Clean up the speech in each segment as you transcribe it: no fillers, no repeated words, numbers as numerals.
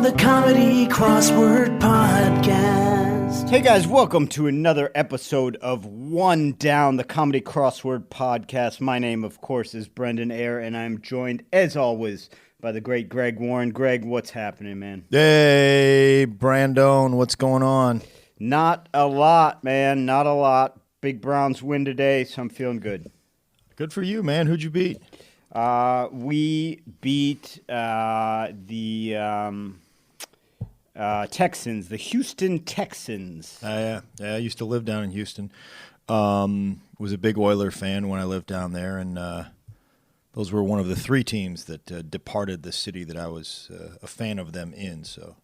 the Comedy Crossword Podcast. Hey guys, welcome to another episode of One Down, the Comedy Crossword Podcast. My name, of course, is Brendan Eyre, and I'm joined, as always, by the great Greg Warren. Greg, what's happening, man? Hey, Brandon, what's going on? Not a lot, man. Not a lot. Big Browns win today, so I'm feeling good. Good for you, man. Who'd you beat? We beat the Texans, the Houston Texans. Yeah, I used to live down in Houston. Was a big Oiler fan when I lived down there, and those were one of the three teams that departed the city that I was a fan of them in. So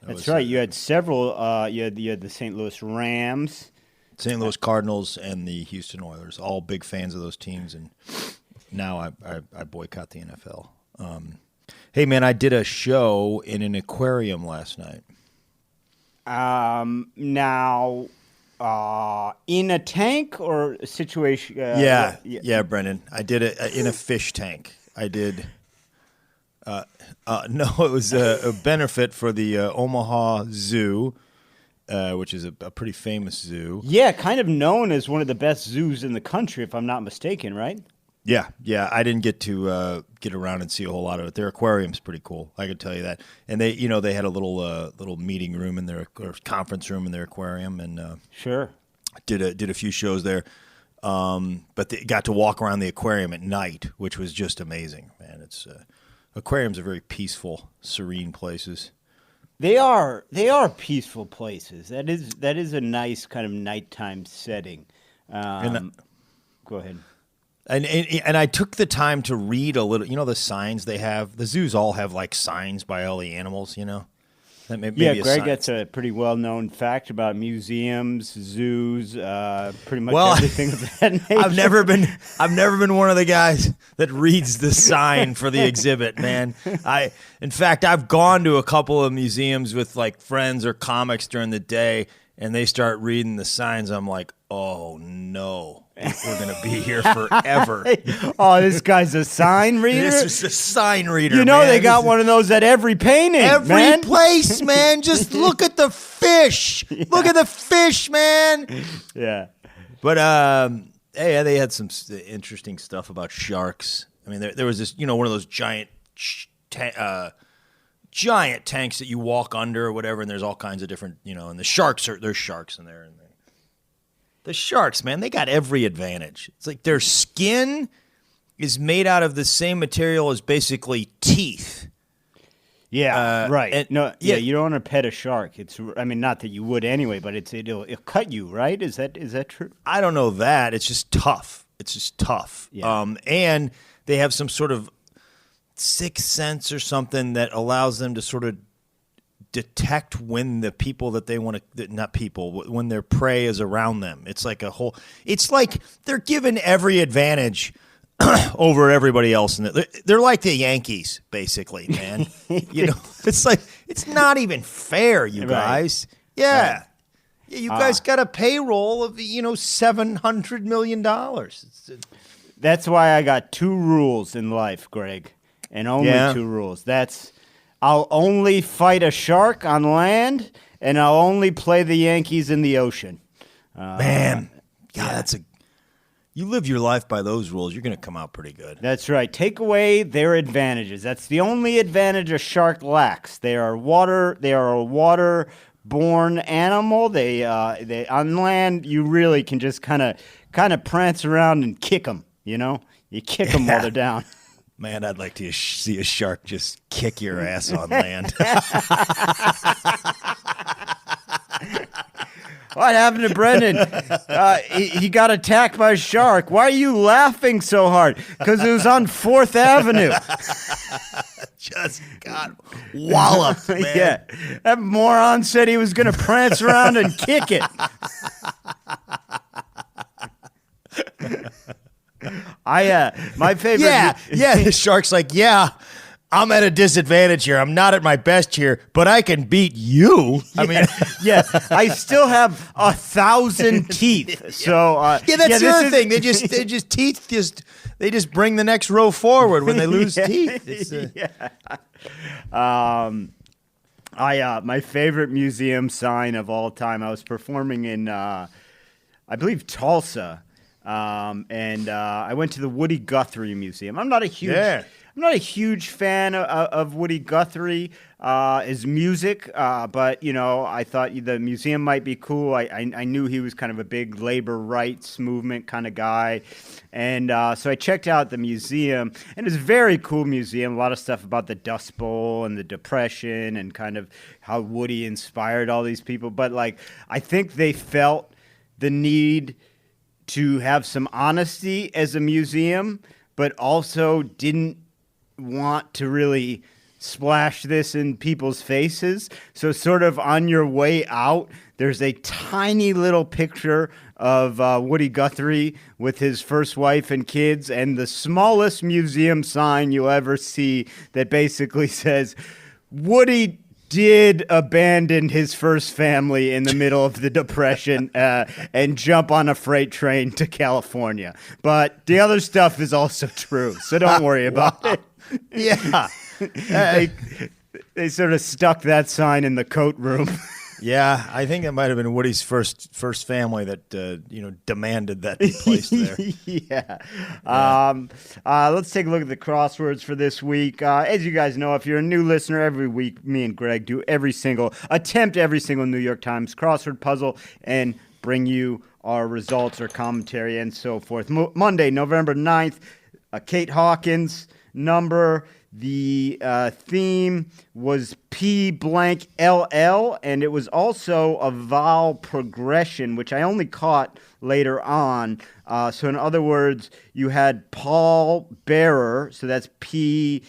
that's right. You had several. You had the St. Louis Rams, St. Louis Cardinals, and the Houston Oilers. All big fans of those teams, and now I boycott the NFL. Hey, man, I did a show in an aquarium last night. Now, in a tank or a situation? Yeah, Brendan. I did it in a fish tank. I did. No, it was a benefit for the Omaha Zoo, which is a pretty famous zoo. Yeah, kind of known as one of the best zoos in the country, if I'm not mistaken, right? Yeah. I didn't get to get around and see a whole lot of it. Their aquarium's pretty cool. I could tell you that. And they had a little meeting room in their or conference room in their aquarium, and sure, did a few shows there. But they got to walk around the aquarium at night, which was just amazing, man. It's aquariums are very peaceful, serene places. They are peaceful places. That is a nice kind of nighttime setting. Go ahead. And I took the time to read a little. You know the signs they have. The zoos all have like signs by all the animals. You know. That may yeah, be Greg, that's a pretty well-known fact about museums, zoos, pretty much everything of that nature. I've never been one of the guys that reads the sign for the exhibit, man. In fact, I've gone to a couple of museums with like friends or comics during the day, and they start reading the signs. I'm like, oh no. We're going to be here forever. Oh, this guy's a sign reader? This is a sign reader, You know man. they got one of those at every painting, Every place, man. Just look at the fish. Yeah. Look at the fish, man. Yeah. But, hey, they had some interesting stuff about sharks. I mean, there was this, one of those giant tanks that you walk under or whatever, and there's all kinds of different, and there's sharks in there, and the sharks, man, they got every advantage. It's like their skin is made out of the same material as basically teeth. Yeah, right. And, you don't want to pet a shark. Not that you would anyway, but it'll cut you, right? Is that true? I don't know that. It's just tough. Yeah. And they have some sort of sixth sense or something that allows them to sort of detect when the people that they want to, when their prey is around them. It's like they're given every advantage over everybody else. They're like the Yankees, basically, man. It's like, it's not even fair, you guys. Yeah. Right. Yeah, you guys got a payroll of, $700 million. That's why I got two rules in life, Greg, and only two rules. I'll only fight a shark on land, and I'll only play the Yankees in the ocean. Man, God, you live your life by those rules, you're going to come out pretty good. That's right. Take away their advantages. That's the only advantage a shark lacks. They are a water-borne animal. They on land, you really can just kind of prance around and kick them. You kick them while they're down. Man, I'd like to see a shark just kick your ass on land. What happened to Brendan? He got attacked by a shark. Why are you laughing so hard? Because it was on 4th Avenue. Just got walloped, man. Yeah. That moron said he was going to prance around and kick it. My favorite. Yeah. The shark's like, I'm at a disadvantage here. I'm not at my best here, but I can beat you. I still have 1,000 teeth. So that's the other thing. They just bring the next row forward when they lose teeth. My favorite museum sign of all time. I was performing in, I believe, Tulsa, and I went to the Woody Guthrie Museum. I'm not a huge fan of Woody Guthrie, his music, but I thought the museum might be cool. I knew he was kind of a big labor rights movement kind of guy, and so I checked out the museum, and it was a very cool museum. A lot of stuff about the Dust Bowl and the Depression, and kind of how Woody inspired all these people. But I think they felt the need to have some honesty as a museum, but also didn't want to really splash this in people's faces. So sort of on your way out, there's a tiny little picture of Woody Guthrie with his first wife and kids, and the smallest museum sign you'll ever see that basically says, Woody did abandon his first family in the middle of the Depression and jump on a freight train to California. But the other stuff is also true, so don't worry about it. Yeah. They sort of stuck that sign in the coat room. Yeah, I think it might have been Woody's first family that demanded that be placed there. Yeah. Let's take a look at the crosswords for this week. As you guys know, if you're a new listener, every week me and Greg do every single New York Times crossword puzzle and bring you our results or commentary and so forth. Monday, November 9th, Kate Hawkins number. The theme was P blank LL, and it was also a vowel progression, which I only caught later on. So in other words, you had Paul Bearer, so that's P-A-L-L,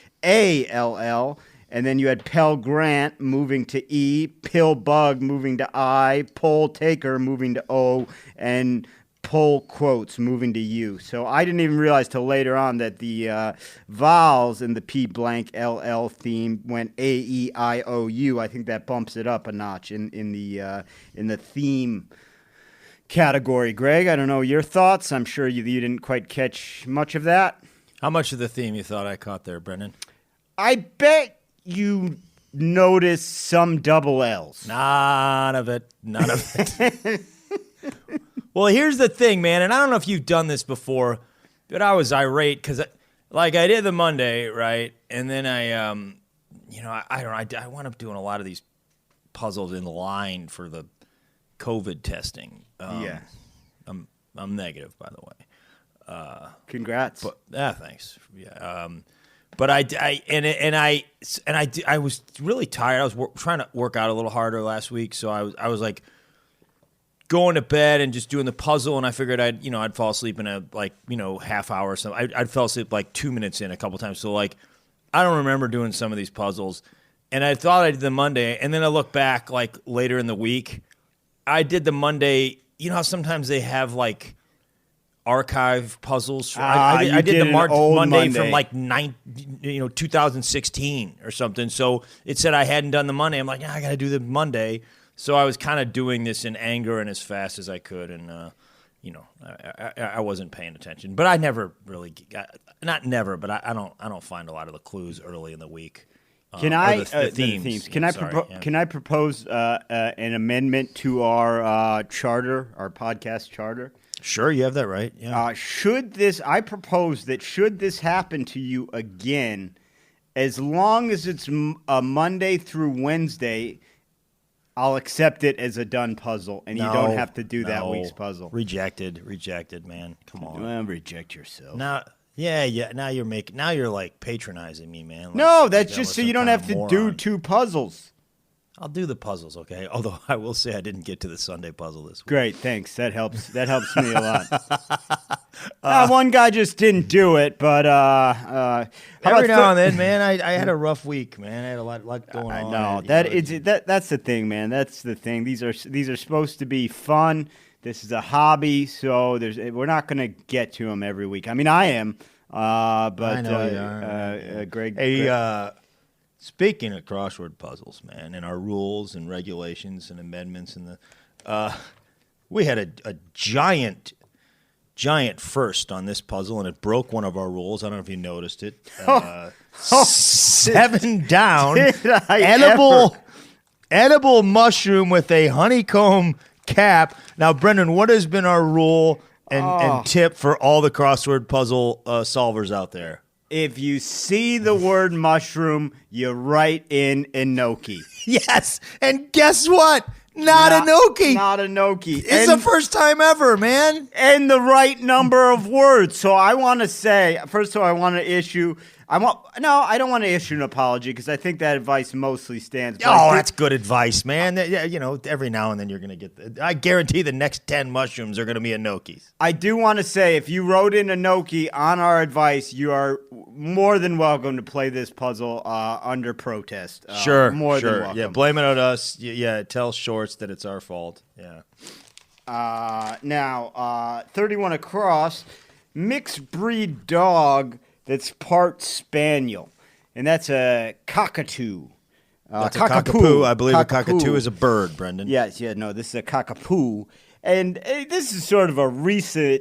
and then you had Pell Grant moving to E, Pill Bug moving to I, Pole Taker moving to O, and Pull Quotes moving to U. So I didn't even realize till later on that the vowels in the P blank LL theme went A-E-I-O-U. I think that bumps it up a notch in the theme category. Greg, I don't know your thoughts. I'm sure you didn't quite catch much of that. How much of the theme you thought I caught there, Brendan? I bet you noticed some double L's. None of it. Well, here's the thing, man, and I don't know if you've done this before, but I was irate because, I did the Monday, right, and then I wound up doing a lot of these puzzles in line for the COVID testing. Yeah, I'm negative, by the way. Congrats. But thanks. Yeah. But I was really tired. I was trying to work out a little harder last week, so I was like going to bed and just doing the puzzle, and I figured I'd fall asleep in a half hour or something. I'd fell asleep 2 minutes in a couple times. So I don't remember doing some of these puzzles, and I thought I did the Monday, and then I look back later in the week, I did the Monday. You know how sometimes they have archive puzzles. I did the Monday from 2016 or something. So it said I hadn't done the Monday. I'm like, I got to do the Monday. So I was kind of doing this in anger and as fast as I could, and I wasn't paying attention. But I never really not never, but I don't find a lot of the clues early in the week. Can the themes? Can I propose an amendment to our charter, our podcast charter? Sure, you have that right. Yeah. I propose that should this happen to you again, as long as it's a Monday through Wednesday, I'll accept it as a done puzzle, and you don't have to do that week's puzzle. Rejected, man. Come on. Well, reject yourself. Now you're patronizing me, man. No, that's just so you don't have to do two puzzles. I'll do the puzzles, okay? Although I will say I didn't get to the Sunday puzzle this week. Great, thanks. That helps. That helps me a lot. One guy just didn't do it, but every now and then, man, I had a rough week, man. I had a lot going on. No, that's the thing, man. That's the thing. These are supposed to be fun. This is a hobby, so we're not going to get to them every week. I mean, I am, but I know you are. Greg. Hey, speaking of crossword puzzles, man, and our rules and regulations and amendments, and we had a giant first on this puzzle, and it broke one of our rules. I don't know if you noticed it. 7 down, edible edible mushroom with a honeycomb cap. Now, Brendan, what has been our rule and tip for all the crossword puzzle solvers out there? If you see the word mushroom, you write in Enoki'd. Yes, and guess what? Not Enoki'd. Not Enoki'd. It's the first time ever, man. And the right number of words. So I want to say, first of all, I don't want to issue an apology because I think that advice mostly stands. Oh, that's good advice, man. Yeah, every now and then you're going to get. I guarantee the next 10 mushrooms are going to be Enoki'd. I do want to say, if you wrote in Enoki'd on our advice, you are more than welcome to play this puzzle under protest. Sure, more than welcome. Yeah, blame it on us. Yeah, tell Shorts that it's our fault. Yeah. Now, 31 across, mixed breed dog. That's part spaniel, and that's a cockatoo. That's a cockapoo. I believe a cockatoo is a bird, Brendan. Yes, this is a cockapoo. And this is sort of a recent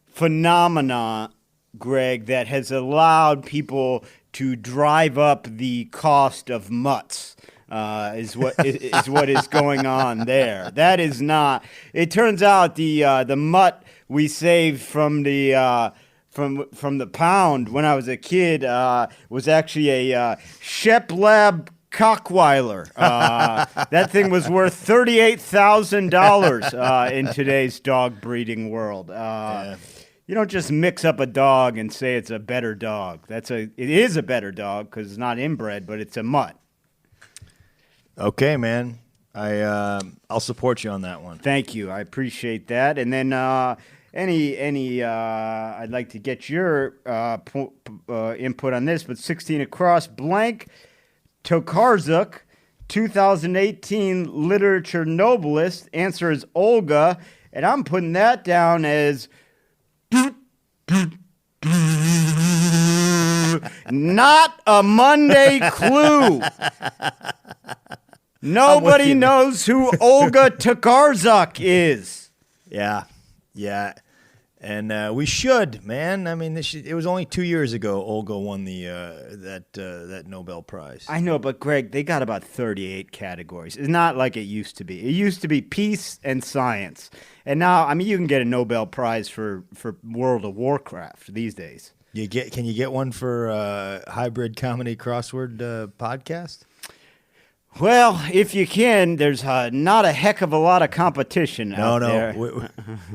phenomenon, Greg, that has allowed people to drive up the cost of mutts. Is what is going on there. That is not. It turns out the mutt we saved from the from the pound when I was a kid was actually a Shep Lab Cockweiler. That thing was worth $38,000 in today's dog breeding world. You don't just mix up a dog and say it's a better dog. It is a better dog because it's not inbred, but it's a mutt. Okay, man. I'll support you on that one. Thank you. I appreciate that. And then I'd like to get your input on this, but 16 across, blank Tokarzuk, 2018 literature Nobelist. Answer is Olga, and I'm putting that down as not a Monday clue. Nobody knows who Olga Tokarzuk is. Yeah. And we should, man. I mean, it was only 2 years ago Olga won that Nobel Prize. I know, but Greg, they got about 38 categories. It's not like it used to be. It used to be peace and science. And now, I mean, you can get a Nobel Prize for World of Warcraft these days. Can you get one for hybrid comedy crossword podcast? Well, if you can, there's not a heck of a lot of competition out there.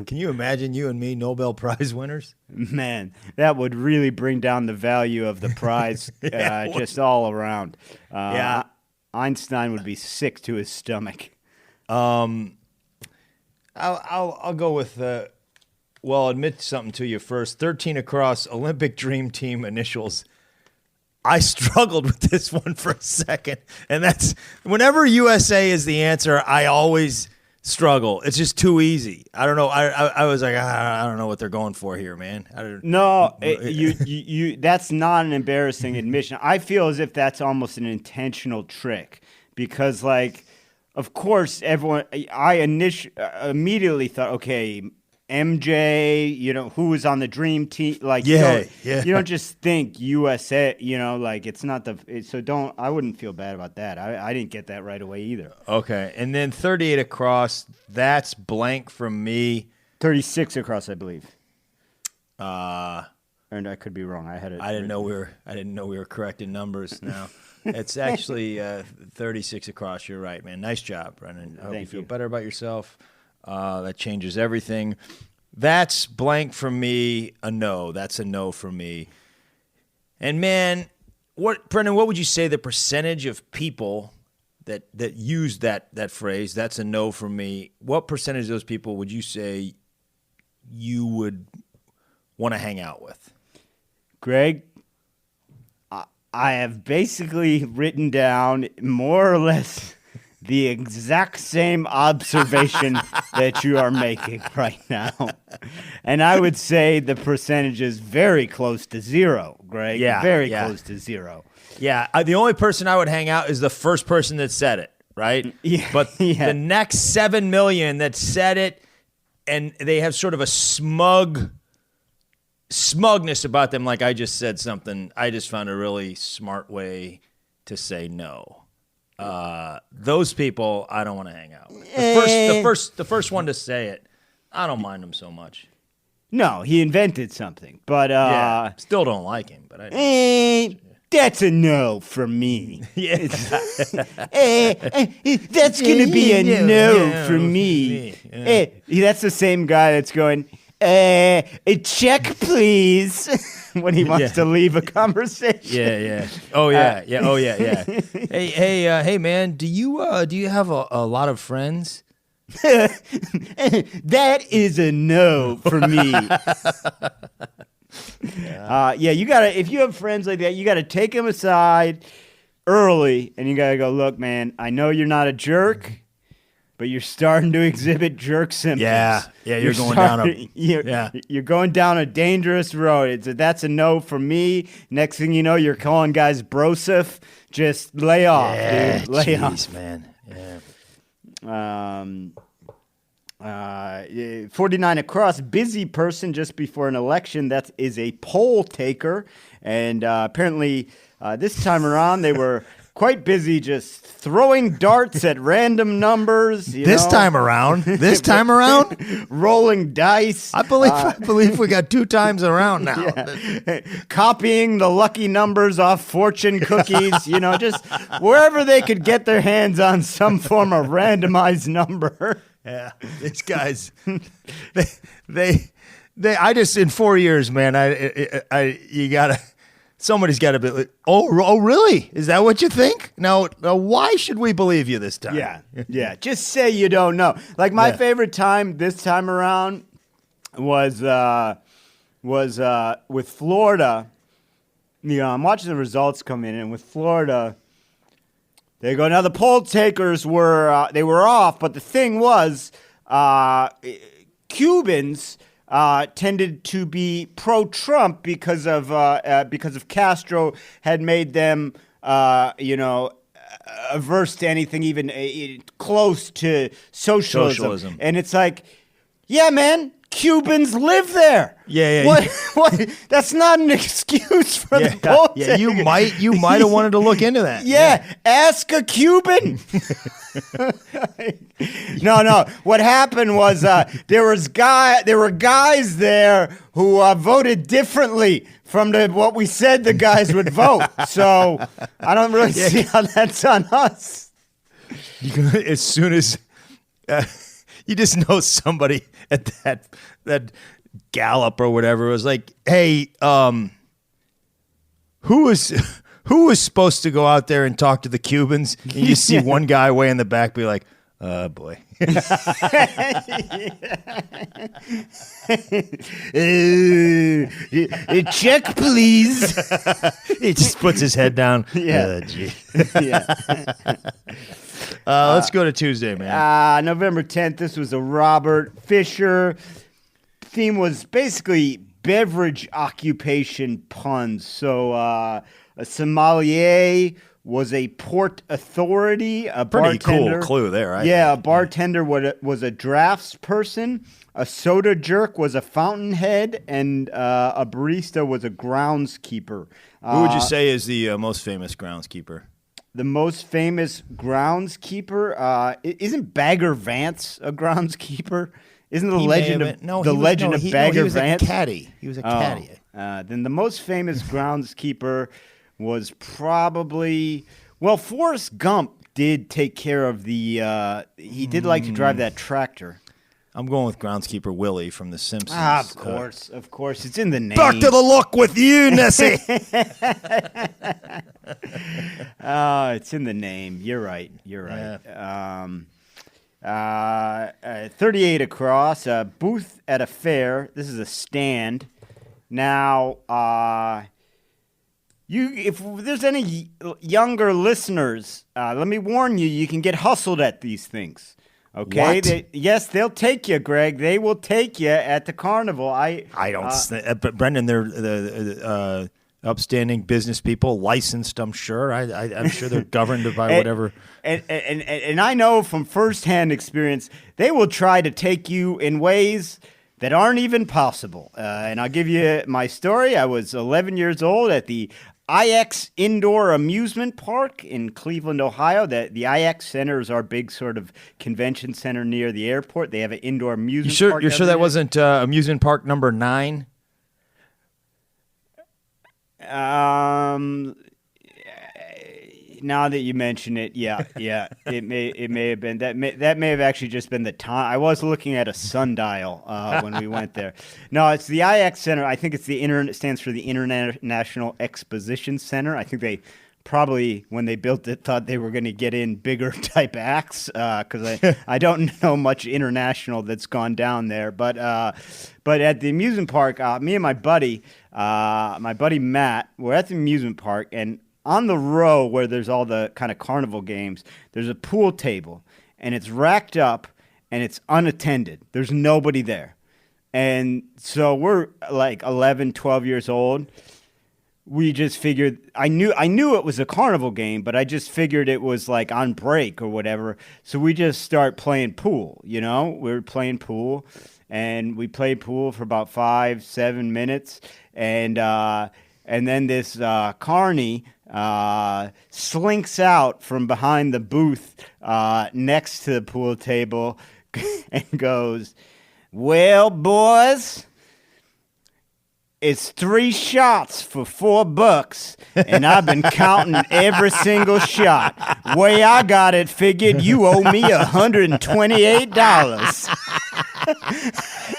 Can you imagine you and me Nobel Prize winners? Man, that would really bring down the value of the prize just all around. Einstein would be sick to his stomach. I'll go with, I'll admit something to you first. 13 across, Olympic Dream Team initials. I struggled with this one for a second, and that's whenever USA is the answer, I always struggle. It's just too easy. I don't know. I was like, I don't know what they're going for here, man. That's not an embarrassing admission. I feel as if that's almost an intentional trick because, like, of course, I immediately thought, okay, MJ, who was on the dream team, like, you don't just think USA, like it's not I wouldn't feel bad about that. I didn't get that right away either. Okay. And then 38 across, that's blank from me. 36 across, I believe. And I could be wrong. I didn't know we were correct in numbers now. It's actually 36 across. You're right, man. Nice job, Brendan. I hope you feel better about yourself. That changes everything. That's blank from me. A no. That's a no from me. And man, Brendan? What would you say the percentage of people that use that phrase? That's a no from me. What percentage of those people would you say you would want to hang out with? Greg, I have basically written down more or less the exact same observation that you are making right now. And I would say the percentage is very close to zero, Greg. Yeah. Very close to zero. Yeah. The only person I would hang out is the first person that said it, right? Yeah. But the next 7 million that said it, and they have sort of a smugness about them, like I just said something. I just found a really smart way to say no. Those people, I don't want to hang out with. The first one to say it, I don't mind him so much. No, he invented something, but still don't like him. But I that's a no from me. Yeah, that's gonna be a no from me. Yeah. That's the same guy that's going, a check, please, when he wants to leave a conversation. Yeah. Oh yeah. Hey, man. Do you have a lot of friends? That is a no for me. You gotta. If you have friends like that, you gotta take them aside early, and you gotta go. Look, man, I know you're not a jerk, but you're starting to exhibit jerk symptoms. Yeah. You're going down a dangerous road. That's a no for me. Next thing you know, you're calling guys brosif. Just lay off, dude. Lay off, man. Yeah. 49 across, busy person just before an election. That is a poll taker. And apparently this time around they were quite busy just throwing darts at random numbers. This time around? Rolling dice. I believe we got 2 times around now. Yeah. Copying the lucky numbers off fortune cookies, just wherever they could get their hands on some form of randomized number. Yeah, these guys, they I just, in 4 years, man, somebody's got to be like, oh, really? Is that what you think? Now, why should we believe you this time? Yeah. Just say you don't know. Like my favorite time this time around was with Florida. I'm watching the results come in, and with Florida, they go, now the poll takers were off, but the thing was, Cubans tended to be pro-Trump because of Castro had made them averse to anything even close to socialism. And it's like, yeah, man, Cubans live there. Yeah. What? That's not an excuse for the poll Yeah, you might have wanted to look into that. Yeah, ask a Cuban. No. What happened was there were guys there who voted differently from what we said the guys would vote. So I don't really see how that's on us. As soon as you just know somebody at that Gallup or whatever was like, hey, who was supposed to go out there and talk to the Cubans? And you see one guy way in the back be like, oh, boy. Check, please. He just puts his head down. Yeah. Let's go to Tuesday, man. November 10th. This was a Robert Fisher. Theme was basically beverage occupation puns. So a sommelier was a port authority, a Pretty bartender. cool clue there, right? Yeah, a bartender was a drafts person. A soda jerk was a fountainhead, and a barista was a groundskeeper. Who would you say is the most famous groundskeeper? The most famous groundskeeper isn't Bagger Vance a groundskeeper? Isn't the legend of Bagger Vance? He was a caddy. Then the most famous groundskeeper was probably Forrest Gump did take care of the. He did like to drive that tractor. I'm going with groundskeeper Willie from The Simpsons. Of course, it's in the name. Back to the look with you, Nessie. It's in the name. You're right. Yeah. 38 across. Booth at a fair. This is a stand. Now, if there's any younger listeners, let me warn you, you can get hustled at these things. Okay. What? They'll take you, Greg. They will take you at the carnival. I don't. But Brendan, they're the upstanding business people, licensed. I'm sure. I'm sure they're governed by whatever. And I know from firsthand experience, they will try to take you in ways that aren't even possible. And I'll give you my story. I was 11 years old at the IX Indoor Amusement Park in Cleveland, Ohio. The IX Center is our big sort of convention center near the airport. They have an indoor amusement park. You're sure that wasn't amusement park number 9? Now that you mention it, yeah, it may have been that may have actually just been the time. I was looking at a sundial when we went there. No, it's the IX Center. I think it's it stands for the International Exposition Center. I think they probably, when they built it, thought they were going to get in bigger type acts because I don't know much international that's gone down there. But at the amusement park, me and my buddy Matt, we're at the amusement park, and on the row where there's all the kind of carnival games, there's a pool table, and it's racked up, and it's unattended. There's nobody there. And so we're like 11, 12 years old. We just figured, I knew it was a carnival game, but I just figured it was like on break or whatever. So we just start playing pool, We were playing pool, and we played pool for about 5-7 minutes. And then this Carnie slinks out from behind the booth next to the pool table and goes, "Well, boys, it's 3 shots for $4, and I've been counting every single shot. Way I got it figured, you owe me $128.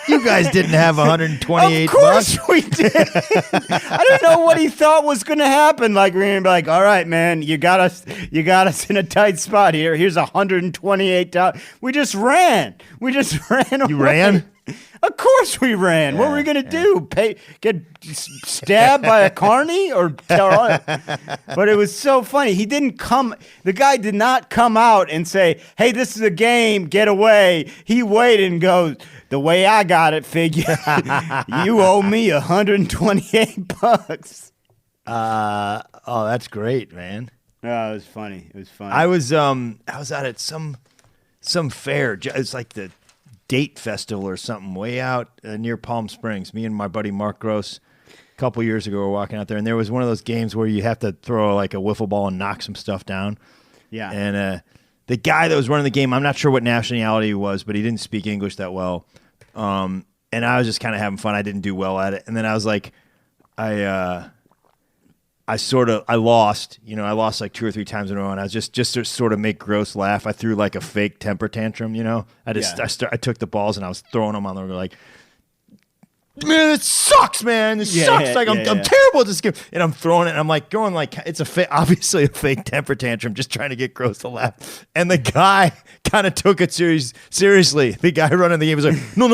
You guys didn't have $128. Of course we did. I don't know what he thought was going to happen. Like, we're going to be like, all right, man, you got us in a tight spot here. Here's $128. We just ran. You away. Ran? Of course we ran. What were we going to do? Get stabbed by a Carnie? But it was so funny. The guy did not come out and say, "Hey, this is a game, get away." He waited and goes, "The way I got it figured, you owe me $128. Oh, that's great, man. Oh, it was funny. I was out at some fair. It's like the Date Festival or something way out near Palm Springs. Me and my buddy Mark Gross a couple years ago were walking out there, and there was one of those games where you have to throw like a wiffle ball and knock some stuff down. Yeah. And the guy that was running the game, I'm not sure what nationality he was, but he didn't speak English that well. And I was just kind of having fun. I didn't do well at it. And then I was like, I lost. I lost like 2 or 3 times in a row, and I was just to sort of make Gross laugh, I threw like a fake temper tantrum. I took the balls and I was throwing them on the like, "Man, it sucks, man. It sucks. I'm terrible at this game." And I'm throwing it, and I'm like going like it's obviously a fake temper tantrum, just trying to get Gross to laugh. And the guy kind of took it seriously. The guy running the game was like, "No.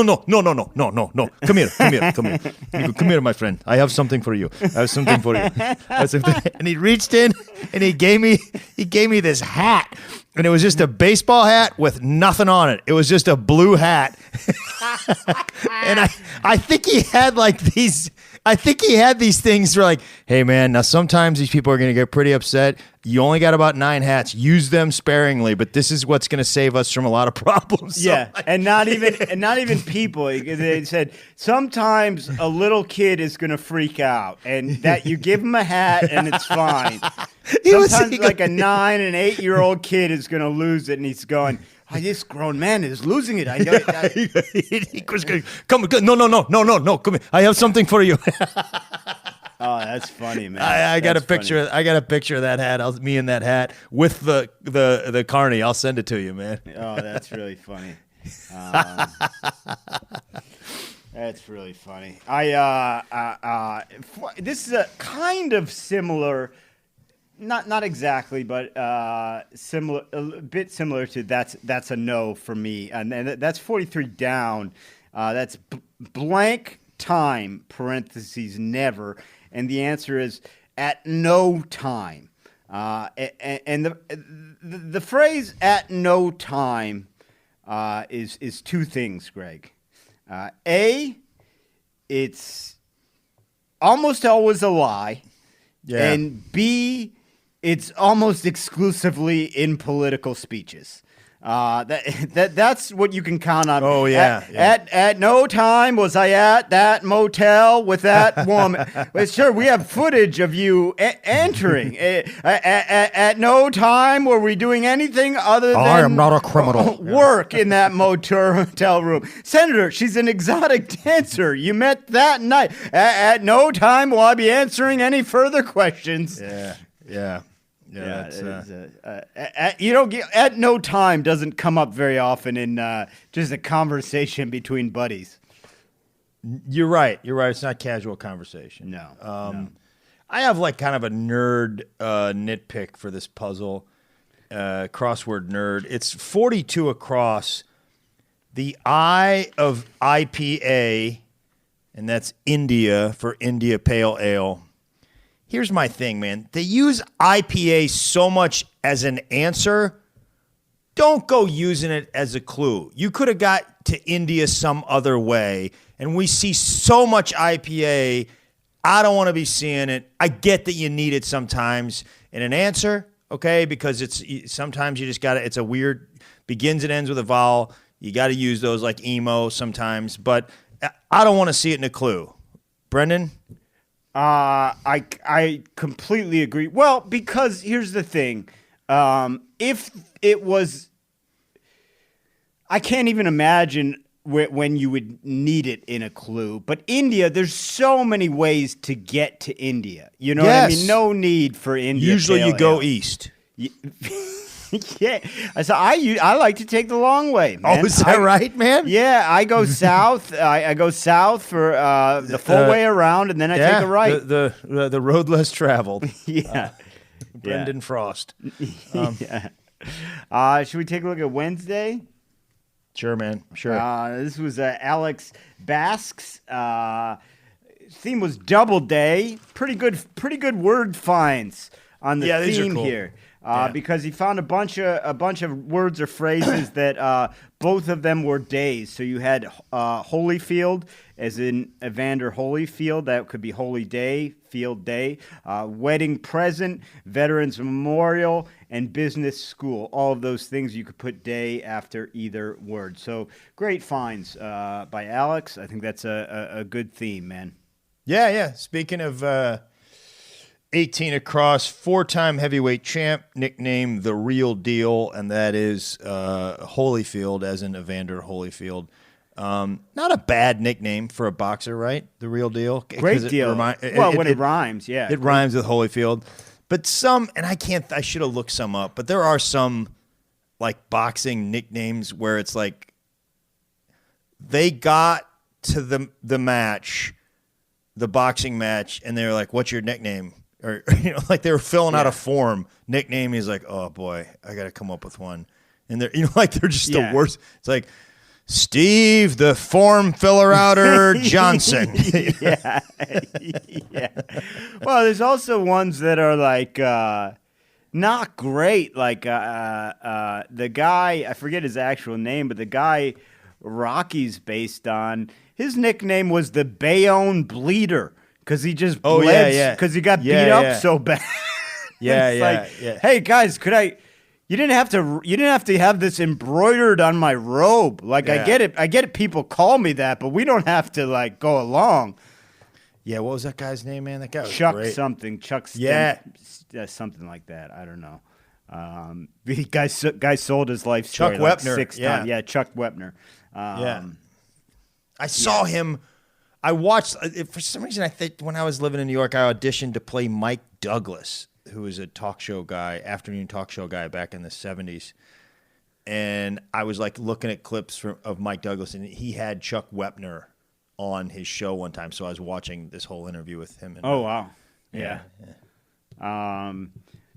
Come here, my friend. I have something for you. And he reached in and he gave me this hat. And it was just a baseball hat with nothing on it. It was just a blue hat. And I think he had like these. I think he had these things where like, "Hey man, now sometimes these people are going to get pretty upset. You only got about 9 hats. Use them sparingly, but this is what's going to save us from a lot of problems." Yeah, so, and not even people. They said sometimes a little kid is going to freak out, and that you give him a hat and it's fine. Sometimes like a 9 and 8-year-old kid is going to lose it, and he's going, "This grown man is losing it." I know. He was going, "Come, no, come here. I have something for you." Oh, that's funny, man. I got a picture. I got a picture of that hat. Me in that hat with the Carnie. I'll send it to you, man. Oh, that's really funny. That's really funny. This is a kind of similar. Not exactly, but similar, a bit similar to that's a no for me, and that's 43 down. That's blank time parentheses never, and the answer is at no time. And the phrase "at no time" is 2 things, Greg. A, it's almost always a lie, and B, it's almost exclusively in political speeches. That's what you can count on. Oh, yeah. At no time was I at that motel with that woman. Well, sure, we have footage of you entering. At no time were we doing anything other than I am not a criminal. Work in that motel room. Senator, she's an exotic dancer. You met that night. At no time will I be answering any further questions. Yeah. At no time doesn't come up very often in just a conversation between buddies. You're right. It's not casual conversation. No. I have like kind of a nerd nitpick for this puzzle, crossword nerd. It's 42 across. The I of IPA, and that's India for India Pale Ale. Here's my thing, man. They use IPA so much as an answer. Don't go using it as a clue. You could have got to India some other way, and we see so much IPA. I don't want to be seeing it. I get that you need it sometimes in an answer, okay, because sometimes you just got to, it's a weird, begins and ends with a vowel. You got to use those like emo sometimes, but I don't want to see it in a clue. Brendan? I completely agree. Well, because here's the thing. If it was, I can't even imagine when you would need it in a clue. But India, there's so many ways to get to India. You know what I mean? No need for India. Usually you go east. Yeah, so I like to take the long way, man. Oh, is that right, man? Yeah, I go south. I go south for the full way around, and then I take a right. The road less traveled. Yeah, Brendan Frost. Should we take a look at Wednesday? Sure, man. Sure. This was Alex Basque's theme was Double Day. Pretty good word finds on the theme here. Because he found a bunch of words or phrases that both of them were days. So you had Holyfield, as in Evander Holyfield. That could be Holy Day, Field Day. Wedding present, Veterans Memorial, and Business School. All of those things you could put day after either word. So great finds by Alex. I think that's a good theme, man. Yeah. Speaking of 18 across, 4-time heavyweight champ, nicknamed The Real Deal, and that is Holyfield, as in Evander Holyfield. Not a bad nickname for a boxer, right? The Real Deal. Great deal. When it rhymes, yeah. It rhymes with Holyfield. But some, and I should have looked some up, but there are some like boxing nicknames where it's like they got to the match, the boxing match, and they're like, "What's your nickname?" Or like they were filling out a form. Nickname. He's like, "Oh boy, I got to come up with one." And they're they're just the worst. It's like Steve, the form filler outer Johnson. Yeah. Well, there's also ones that are like not great. Like the guy, I forget his actual name, but the guy Rocky's based on, his nickname was the Bayonne Bleeder. Because he just bled, because he got beat up so bad. Yeah. Hey guys, you didn't have to have this embroidered on my robe. Like I get it. People call me that, but we don't have to like go along. Yeah, what was that guy's name, man? That guy was Chuck great. Something. Chuck. Something like that. I don't know. The guy sold his life story Chuck like Wepner. 6 times. Yeah, Chuck Wepner. I saw him. I watched, for some reason, I think when I was living in New York, I auditioned to play Mike Douglas, who was a talk show guy, afternoon talk show guy back in the 70s. And I was like looking at clips of Mike Douglas, and he had Chuck Wepner on his show one time. So I was watching this whole interview with him. And, wow. Yeah.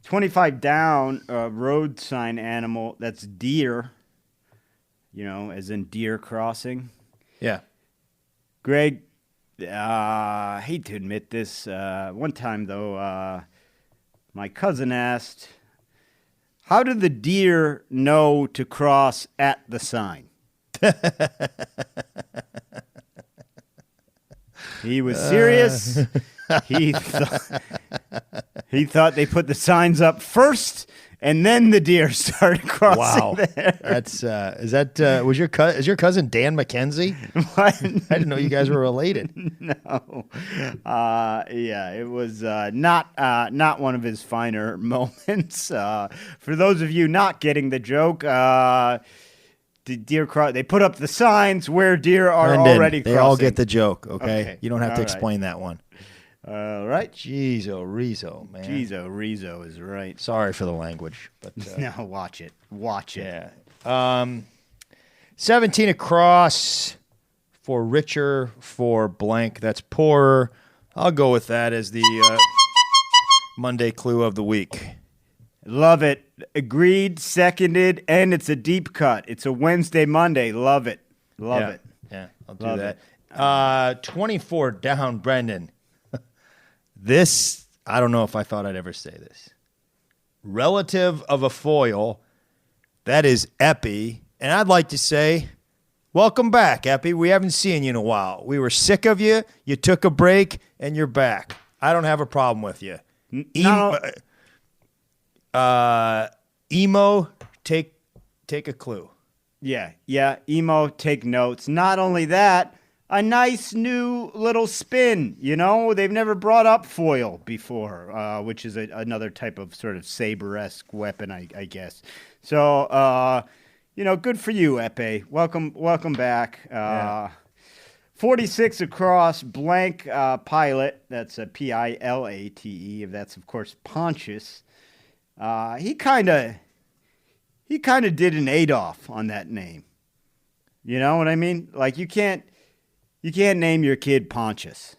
25 down, road sign animal, that's deer, as in deer crossing. Yeah. Greg, I hate to admit this. One time, though, my cousin asked, how do the deer know to cross at the sign? He was serious. He thought they put the signs up first, and then the deer started crossing there. That's is your cousin Dan McKenzie? What? I didn't know you guys were related. No. Yeah, it was not one of his finer moments. For those of you not getting the joke, the deer they put up the signs where deer are already crossing. They all get the joke, okay? You don't have to explain that one. All right. Jeez, Rizzo, man. Jeez, Rizzo is right. Sorry for the language, but no, watch it. Yeah. 17 across for richer, for blank. That's poorer. I'll go with that as the Monday clue of the week. Love it. Agreed, seconded, and it's a deep cut. It's a Wednesday, Monday. Love it. Love it. Yeah, I'll do Love that. 24 down, Brendan. This, I don't know if I thought I'd ever say this. Relative of a foil, that is Epi. And I'd like to say, welcome back, Epi. We haven't seen you in a while. We were sick of you. You took a break, and you're back. I don't have a problem with you. Emo, take a clue. Yeah. Emo, take notes. Not only that, a nice new little spin. You know, they've never brought up foil before, which is another type of sort of saber-esque weapon, I guess. So, good for you, Epe. Welcome back. 46 across, blank pilot. That's a Pilate. That's, of course, Pontius. He kind of did an Adolf on that name. You know what I mean? Like, you can't name your kid Pontius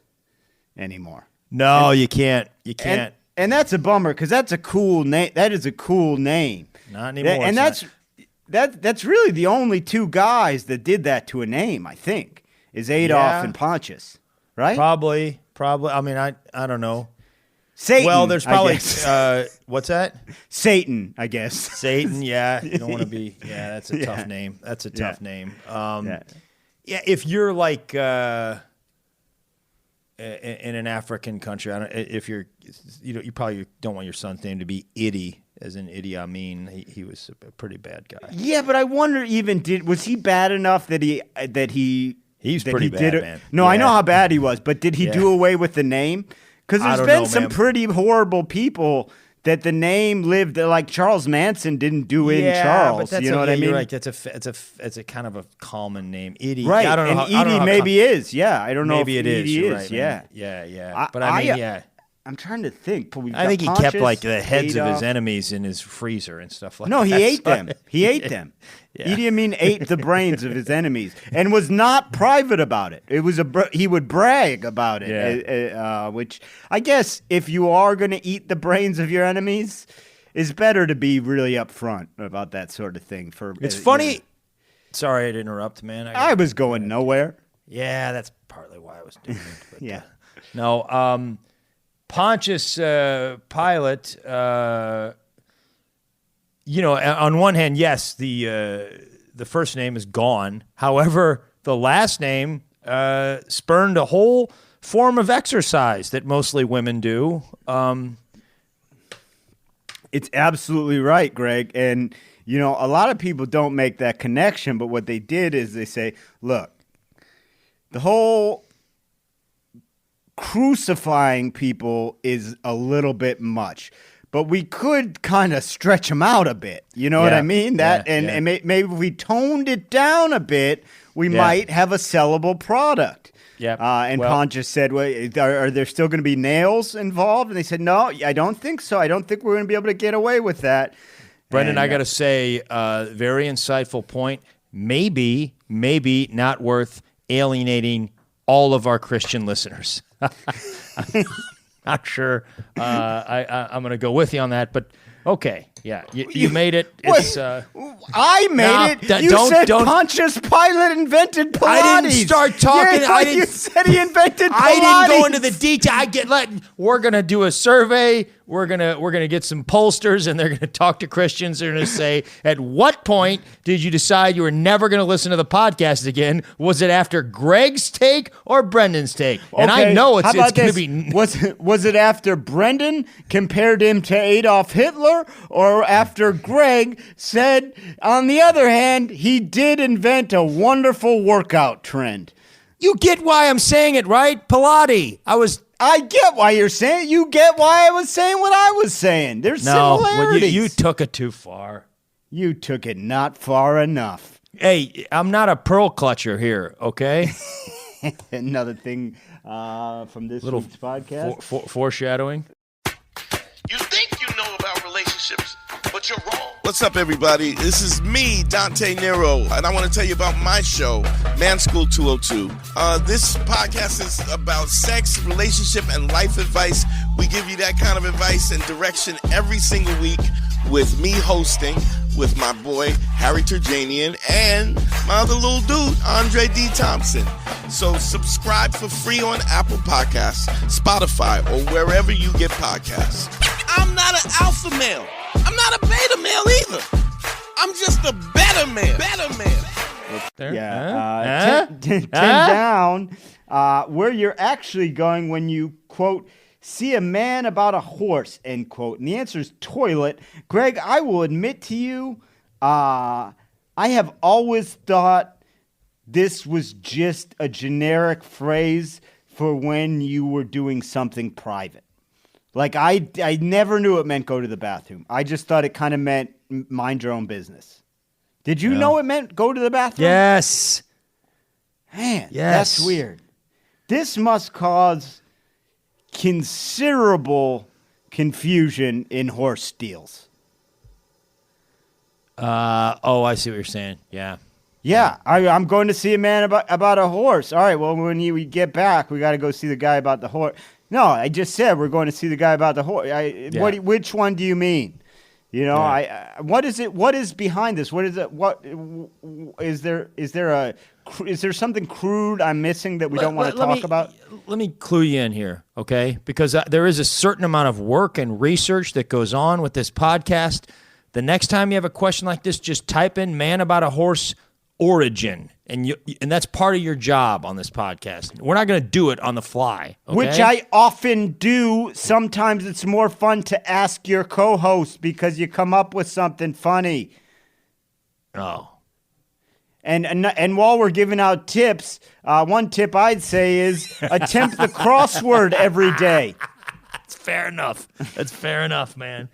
anymore. No, you can't. You can't. And that's a bummer because that's a cool name. That is a cool name. Not anymore. And that's really the only two guys that did that to a name, I think, is Adolf and Pontius, right? Probably. I mean, I don't know. Satan. Well, there's probably what's that? Satan, I guess. Satan. Yeah, you don't want to be. Yeah, that's a tough name. That's a tough name. Yeah, if you're like in an African country, you probably don't want your son's name to be Idi, as in Idi Amin. He was a pretty bad guy. Yeah, but I wonder was he bad enough that he was pretty bad, man. No, yeah. I know how bad he was, but did he do away with the name? Because there's been some pretty horrible people that the name lived, like Charles Manson didn't do in Charles. But you know what I mean? You're right. It's a kind of a common name. Edie. Right. I don't know. And Edie maybe is. Yeah. I don't know maybe if it Edie is. Right, yeah. Yeah. But I mean, yeah. I'm trying to think. I think he kept like the heads of his enemies in his freezer and stuff like that. No, he ate them. He ate them. Yeah. Idi Amin ate the brains of his enemies and was not private about it. It was he would brag about it, which I guess if you are going to eat the brains of your enemies, it's better to be really upfront about that sort of thing. It's funny. Sorry to interrupt, man. I was going nowhere. Yeah, that's partly why I was doing it. But, yeah. No. Pontius Pilate, on one hand, yes, the first name is gone. However, the last name spurned a whole form of exercise that mostly women do. It's absolutely right, Greg. And, a lot of people don't make that connection, but what they did is they say, look, the whole crucifying people is a little bit much, but we could kind of stretch them out a bit. You know what I mean? And maybe if we toned it down a bit, we might have a sellable product. Yeah. Pontius said, well, are there still going to be nails involved? And they said, no, I don't think so. I don't think we're going to be able to get away with that. Brendan, I got to say, very insightful point. Maybe not worth alienating all of our Christian listeners. Not sure. I'm going to go with you on that, but okay. Yeah, you made it. It's, I made it. You said Pontius Pilate invented Pilates. I didn't start talking. You said he invented Pilates. I didn't go into the detail. We're gonna do a survey. We're gonna get some pollsters, and they're gonna talk to Christians. They're gonna say, at what point did you decide you were never gonna listen to the podcast again? Was it after Greg's take or Brendan's take? Okay, and I know it's gonna be. Was it after Brendan compared him to Adolf Hitler, or or after Greg said, on the other hand, he did invent a wonderful workout trend. You get why I'm saying it, right? Pilates. I get why you're saying it. You get why I was saying what I was saying. There's similarities. You took it too far. You took it not far enough. Hey, I'm not a pearl clutcher here, okay? Another thing from this Little week's podcast. Foreshadowing. You think you know about relationships, but you're wrong. What's up, everybody? This is me, Dante Nero, and I want to tell you about my show, Man School 202. This podcast is about sex, relationship, and life advice. We give you that kind of advice and direction every single week with me hosting, with my boy, Harry Turjanian, and my other little dude, Andre D. Thompson. So subscribe for free on Apple Podcasts, Spotify, or wherever you get podcasts. I'm not an alpha male. I'm not a beta male either. I'm just a better man. Better man. There. Yeah. 10 down. Where you're actually going when you, quote, see a man about a horse, end quote. And the answer is toilet. Greg, I will admit to you, I have always thought this was just a generic phrase for when you were doing something private. Like, I never knew it meant go to the bathroom. I just thought it kind of meant mind your own business. Did you know it meant go to the bathroom? Yes. Man, yes. That's weird. This must cause considerable confusion in horse deals. I see what you're saying. Yeah. Yeah, I'm going to see a man about a horse. All right, well, when we get back, we got to go see the guy about the horse. No, I just said we're going to see the guy about the horse. Which one do you mean? You know, what is it? What is behind this? What is it? What is there? Is there something crude I'm missing that we don't want to talk about? Let me clue you in here, okay? Because there is a certain amount of work and research that goes on with this podcast. The next time you have a question like this, just type in "man about a horse origin," and that's part of your job on this podcast. We're not going to do it on the fly, okay? Which I often do. Sometimes it's more fun to ask your co-host because you come up with something funny. Oh. And while we're giving out tips, one tip I'd say is attempt the crossword every day. That's fair enough. That's fair enough, man.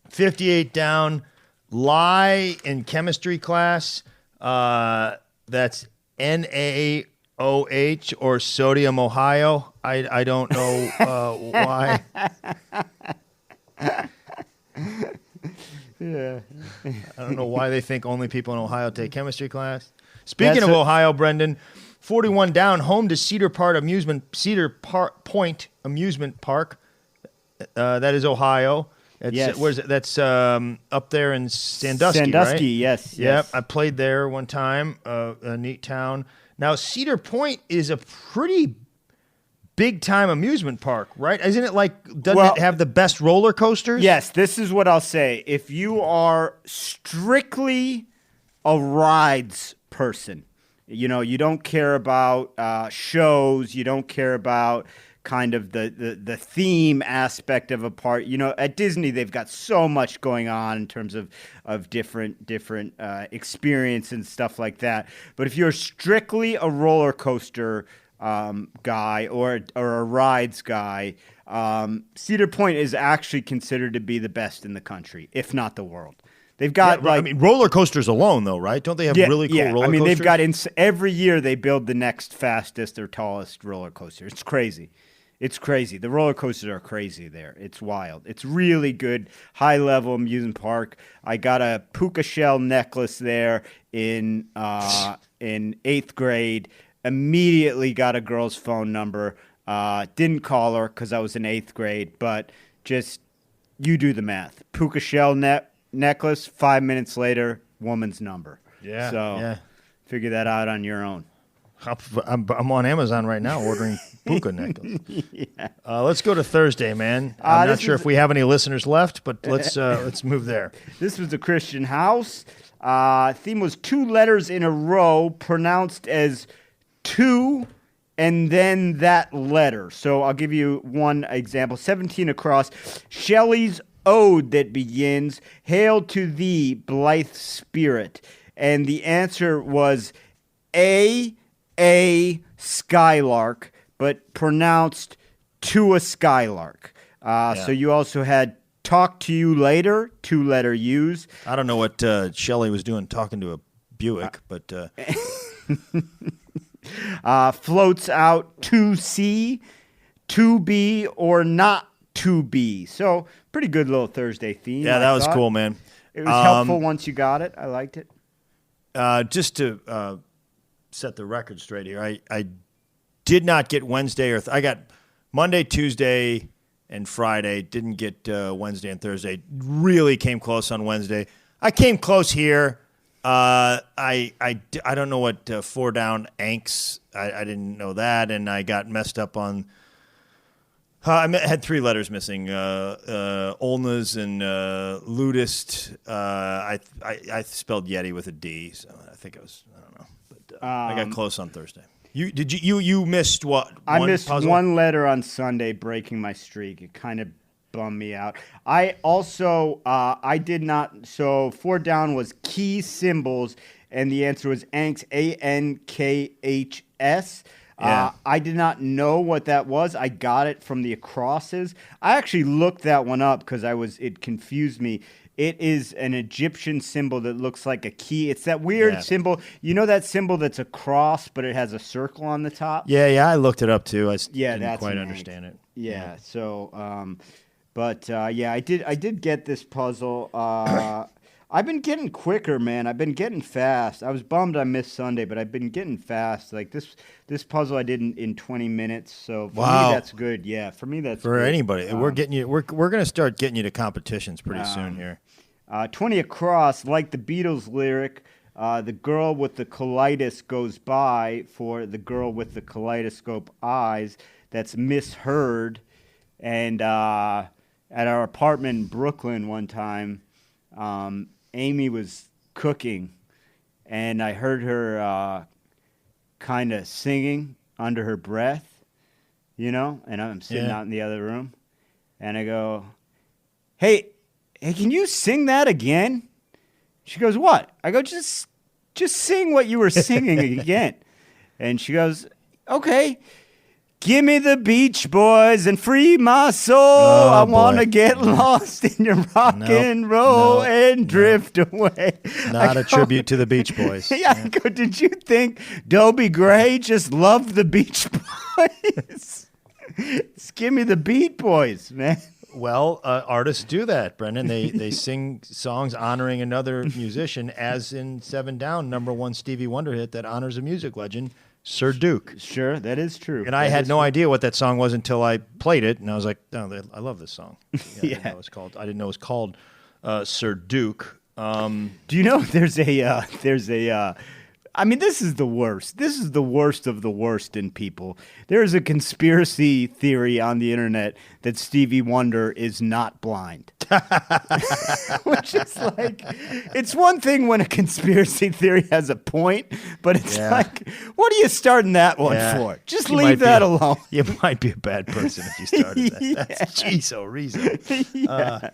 58 down. Lie in chemistry class. That's NaOH or sodium Ohio. I don't know why. Yeah. I don't know why they think only people in Ohio take chemistry class. Speaking of Ohio, Brendan, 41 down, home to Cedar Point Amusement Park. That is Ohio. Yes. Where's it? That's up there in Sandusky, Sandusky, right? yes. Yep, I played there one time. A neat town. Now, Cedar Point is a pretty big-time amusement park, right? Isn't it doesn't it have the best roller coasters? Yes, this is what I'll say. If you are strictly a rides person, you know, you don't care about shows, you don't care about kind of the theme aspect of a park. You know, at Disney, they've got so much going on in terms of different experience and stuff like that. But if you're strictly a roller coaster guy or a rides guy, Cedar Point is actually considered to be the best in the country, if not the world. They've got roller coasters alone, though, right? Don't they have really cool roller coasters? I mean, they've got every year they build the next fastest or tallest roller coaster. It's crazy. It's crazy. The roller coasters are crazy there. It's wild. It's really good, high-level amusement park. I got a puka shell necklace there in 8th grade. Immediately got a girl's phone number. Didn't call her because I was in 8th grade, but just you do the math. Puka shell necklace, 5 minutes later, woman's number. Yeah. So figure that out on your own. I'm on Amazon right now ordering puka necklace. Let's go to Thursday, man. I'm not sure if we have any listeners left, but let's move there. This was a Christian house. Theme was 2 letters in a row pronounced as two and then that letter. So I'll give you one example. 17 across. Shelley's ode that begins, "Hail to thee, blithe spirit." And the answer was A skylark, but pronounced to a skylark. So you also had talk to you later, 2-letter U's. I don't know what Shelley was doing talking to a Buick, but... floats out to see, to be, or not to be. So pretty good little Thursday theme. Yeah, that was cool, man. It was helpful once you got it. I liked it. Just to set the record straight here, I did not get Wednesday I got Monday, Tuesday, and Friday. Didn't get Wednesday and Thursday. Really came close on Wednesday. I came close here. I don't know what 4 down Anks. I didn't know that, and I got messed up on. I had 3 letters missing. Olnas and Ludist. I spelled Yeti with a D, so I think it was. I don't know, but I got close on Thursday. You missed what? I missed puzzle? 1 letter on Sunday, breaking my streak. It kind of bummed me out. I also I did not. So 4 down was key symbols, and the answer was Anks, ANKHS. Yeah. I did not know what that was. I got it from the acrosses. I actually looked that one up because it confused me. It is an Egyptian symbol that looks like a key. It's that weird symbol. You know that symbol that's a cross, but it has a circle on the top? Yeah, I looked it up too. I didn't that's quite an understand it. Yeah. So, I did get this puzzle. I've been getting quicker, man. I've been getting fast. I was bummed I missed Sunday, but I've been getting fast. Like this puzzle I did in 20 minutes. So for me, that's good. Yeah, for me that's for good. anybody. We're getting you. We're going to start getting you to competitions pretty soon here. 20 across, like the Beatles lyric. The girl with the colitis goes by for the girl with the kaleidoscope eyes. That's misheard. And at our apartment in Brooklyn one time, Amy was cooking, and I heard her kind of singing under her breath, and I'm sitting out in the other room, and I go, hey, can you sing that again? She goes, what? I go, just sing what you were singing again. And she goes, okay. Give me the Beach Boys and free my soul. I want to get lost in your rock and roll and drift away. Not a tribute to the Beach Boys. I go, did you think Dobie Gray just loved the Beach Boys? Just give me the Beat Boys, man. Well, artists do that, Brendan. They sing songs honoring another musician, as in 7 Down, #1 Stevie Wonder hit that honors a music legend, Sir Duke. Sure, that is true. And I had no idea what that song was until I played it, and I was like, "Oh, I love this song." I didn't know it was called Sir Duke. Do you know there's a I mean, this is the worst. This is the worst of the worst in people. There is a conspiracy theory on the internet that Stevie Wonder is not blind. Which is like, it's one thing when a conspiracy theory has a point, but it's like, what are you starting that one for? Just leave that alone. You might be a bad person if you started that. That's Rizzo.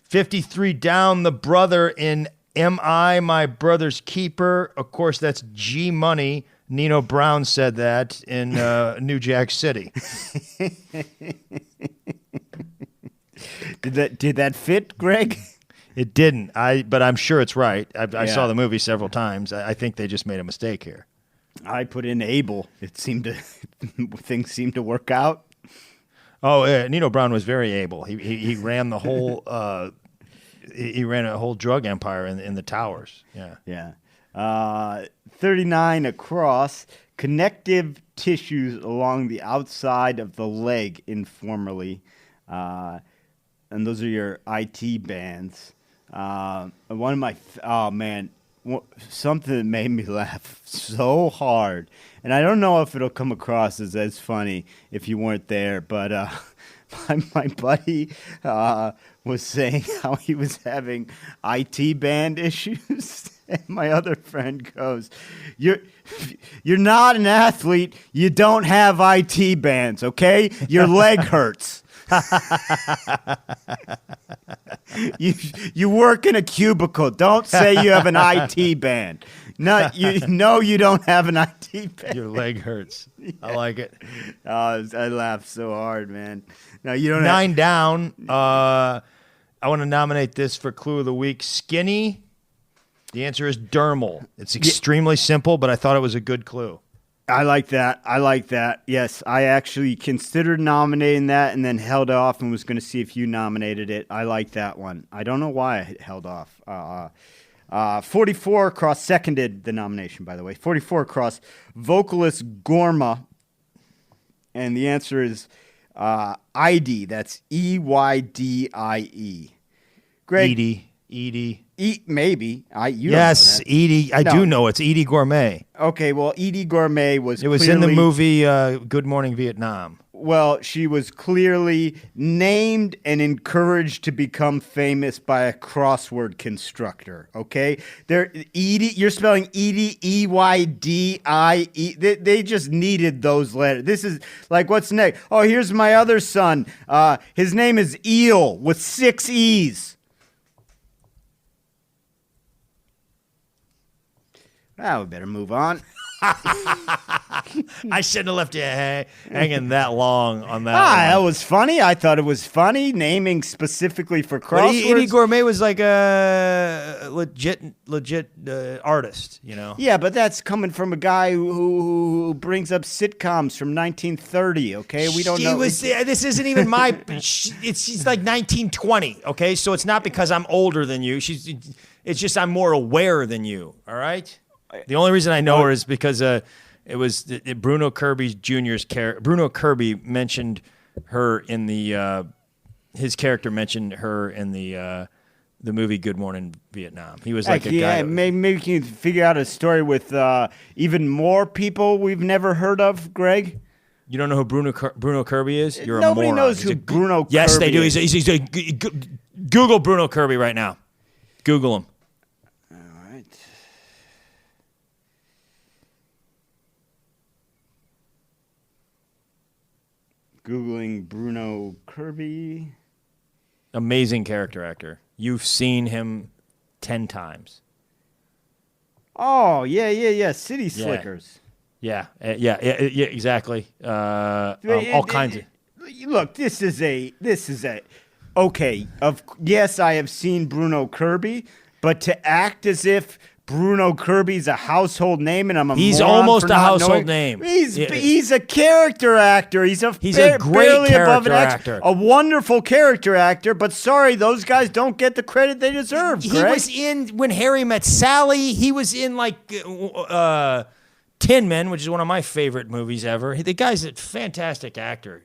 53 down, the brother in Am I My Brother's Keeper? Of course, that's G Money. Nino Brown said that in New Jack City. Did that fit, Greg? It didn't. But I'm sure it's right. I saw the movie several times. I think they just made a mistake here. I put in Abel. Things seemed to work out. Oh, Nino Brown was very able. He ran the whole. He ran a whole drug empire in the towers. Yeah. 39 across, connective tissues along the outside of the leg informally. And those are your IT bands. One of my, something that made me laugh so hard. And I don't know if it'll come across as funny if you weren't there, but my buddy was saying how he was having IT band issues. And my other friend goes, You're not an athlete. You don't have IT bands, okay? Your leg hurts. You work in a cubicle. Don't say you have an IT band. No, you don't have an IT band. Your leg hurts. Yeah. I like it. I laughed so hard, man. No, you don't. 9 down. I want to nominate this for Clue of the Week. Skinny. The answer is dermal. It's extremely simple, but I thought it was a good clue. I like that. Yes, I actually considered nominating that and then held off and was going to see if you nominated it. I like that one. I don't know why I held off. 44 Cross seconded the nomination, by the way. 44 Cross, vocalist Gorma. And the answer is ID. That's EYDIE. Greg. Edie. Maybe. Yes, Edie. I do know it's Edie Gourmet. Okay, well, Edie Gourmet was. It was in the movie Good Morning Vietnam. Well, she was clearly named and encouraged to become famous by a crossword constructor. Okay, Edie. You're spelling Edie EYDIE. They just needed those letters. This is like what's next? Oh, here's my other son. His name is Eel with 6 E's. Well, we better move on. I shouldn't have left you hanging that long on that. That was funny. I thought it was funny, naming specifically for crosswords. Edie Gourmet was like a legit artist, you know? Yeah, but that's coming from a guy who brings up sitcoms from 1930, okay? We don't know. This isn't even my... She's like 1920, okay? So it's not because I'm older than you. It's just I'm more aware than you, all right? The only reason I know her is because it was Bruno Kirby Jr.'s character. Bruno Kirby mentioned her in the his character mentioned her in the movie Good Morning Vietnam. He was like a guy. Yeah, maybe you can figure out a story with even more people we've never heard of, Greg. You don't know who Bruno Kirby is? You're Nobody a moron. knows who Bruno Kirby is. Yes, they do. He's Google Bruno Kirby right now. Google him. Googling Bruno Kirby. Amazing character actor. You've seen him 10 times. Oh, yeah. City Slickers. Yeah, exactly. All kinds of. Look, this is a. Okay, yes, I have seen Bruno Kirby, but to act as if Bruno Kirby's a household name, and he's moron almost for a not household knowing. name. He's a character actor. He's a great character actor. A wonderful character actor. But sorry, those guys don't get the credit they deserve. He Greg. was in When Harry Met Sally. He was in like Tin Men, which is one of my favorite movies ever. The guy's a fantastic actor.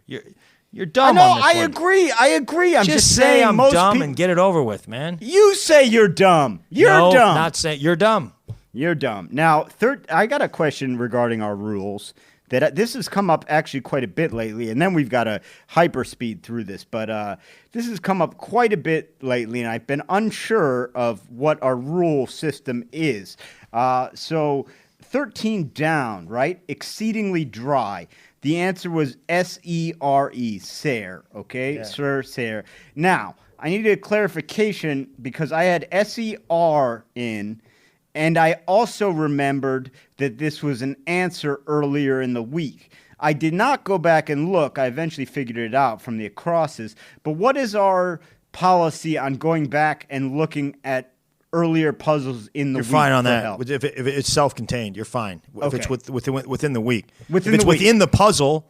You're dumb. I agree. I'm just say saying I'm most dumb people, and get it over with, man. You say you're dumb. You're dumb. Not saying you're dumb. You're dumb. Now, I got a question regarding our rules. This has come up actually quite a bit lately, and then we've got to hyperspeed through this. But this has come up quite a bit lately, and I've been unsure of what our rule system is. So 13 down, right? Exceedingly dry. The answer was S-E-R-E, Sare, okay? Yeah. Sir, Sare. Now, I needed a clarification because I had S-E-R in, and I also remembered that this was an answer earlier in the week. I did not go back and look. I eventually figured it out from the acrosses. But what is our policy on going back and looking at earlier puzzles in the week? You're fine on that. Help? If it's self-contained, you're fine. Okay. If it's within the week. If it's within the puzzle,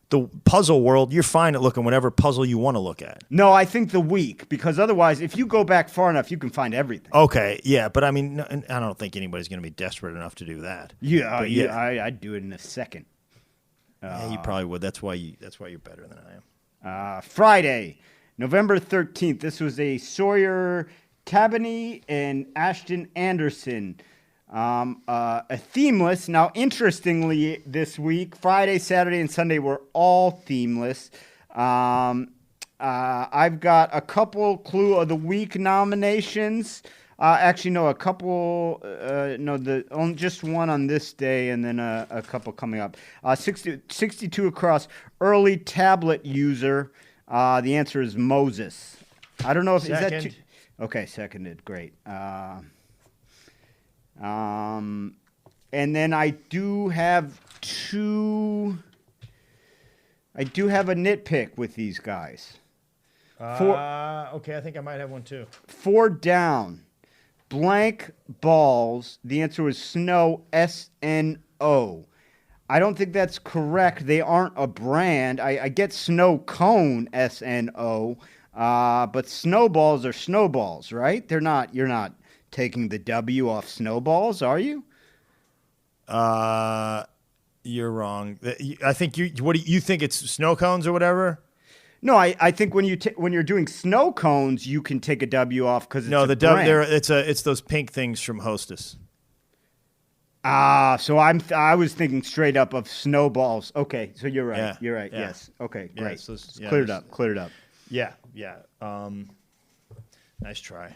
the puzzle world, you're fine at looking whatever puzzle you want to look at. No, I think the week, because otherwise, if you go back far enough, you can find everything. Okay, yeah, but I mean, I don't think anybody's going to be desperate enough to do that. Yeah, I'd do it in a second. Yeah, you probably would. That's why you're better than I am. Friday, November 13th. This was a Sawyer Tabany and Ashton Anderson. A themeless. Now, interestingly, this week, Friday, Saturday, and Sunday were all themeless. I've got a couple Clue of the Week nominations. Actually, no, a couple. Just one on this day, and then a couple coming up. 62 across. Early tablet user. The answer is Moses. I don't know if Second. is that. Okay, seconded. Great. And then I do have a nitpick with these guys. Okay, I think I might have one too. 4 down. Blank balls. The answer was Snow, S-N-O. I don't think that's correct. They aren't a brand. I get Snow Cone, S-N-O. But snowballs are snowballs, right? You're not taking the W off snowballs, are you? You're wrong. I think what do you think it's snow cones or whatever? No, I think when you're doing snow cones, you can take a W off because it's it's those pink things from Hostess. So I was thinking straight up of snowballs. Okay, so you're right. Yeah. You're right. Yeah. Yes. Okay, Yeah, great. so Cleared it up. Yeah. Nice try.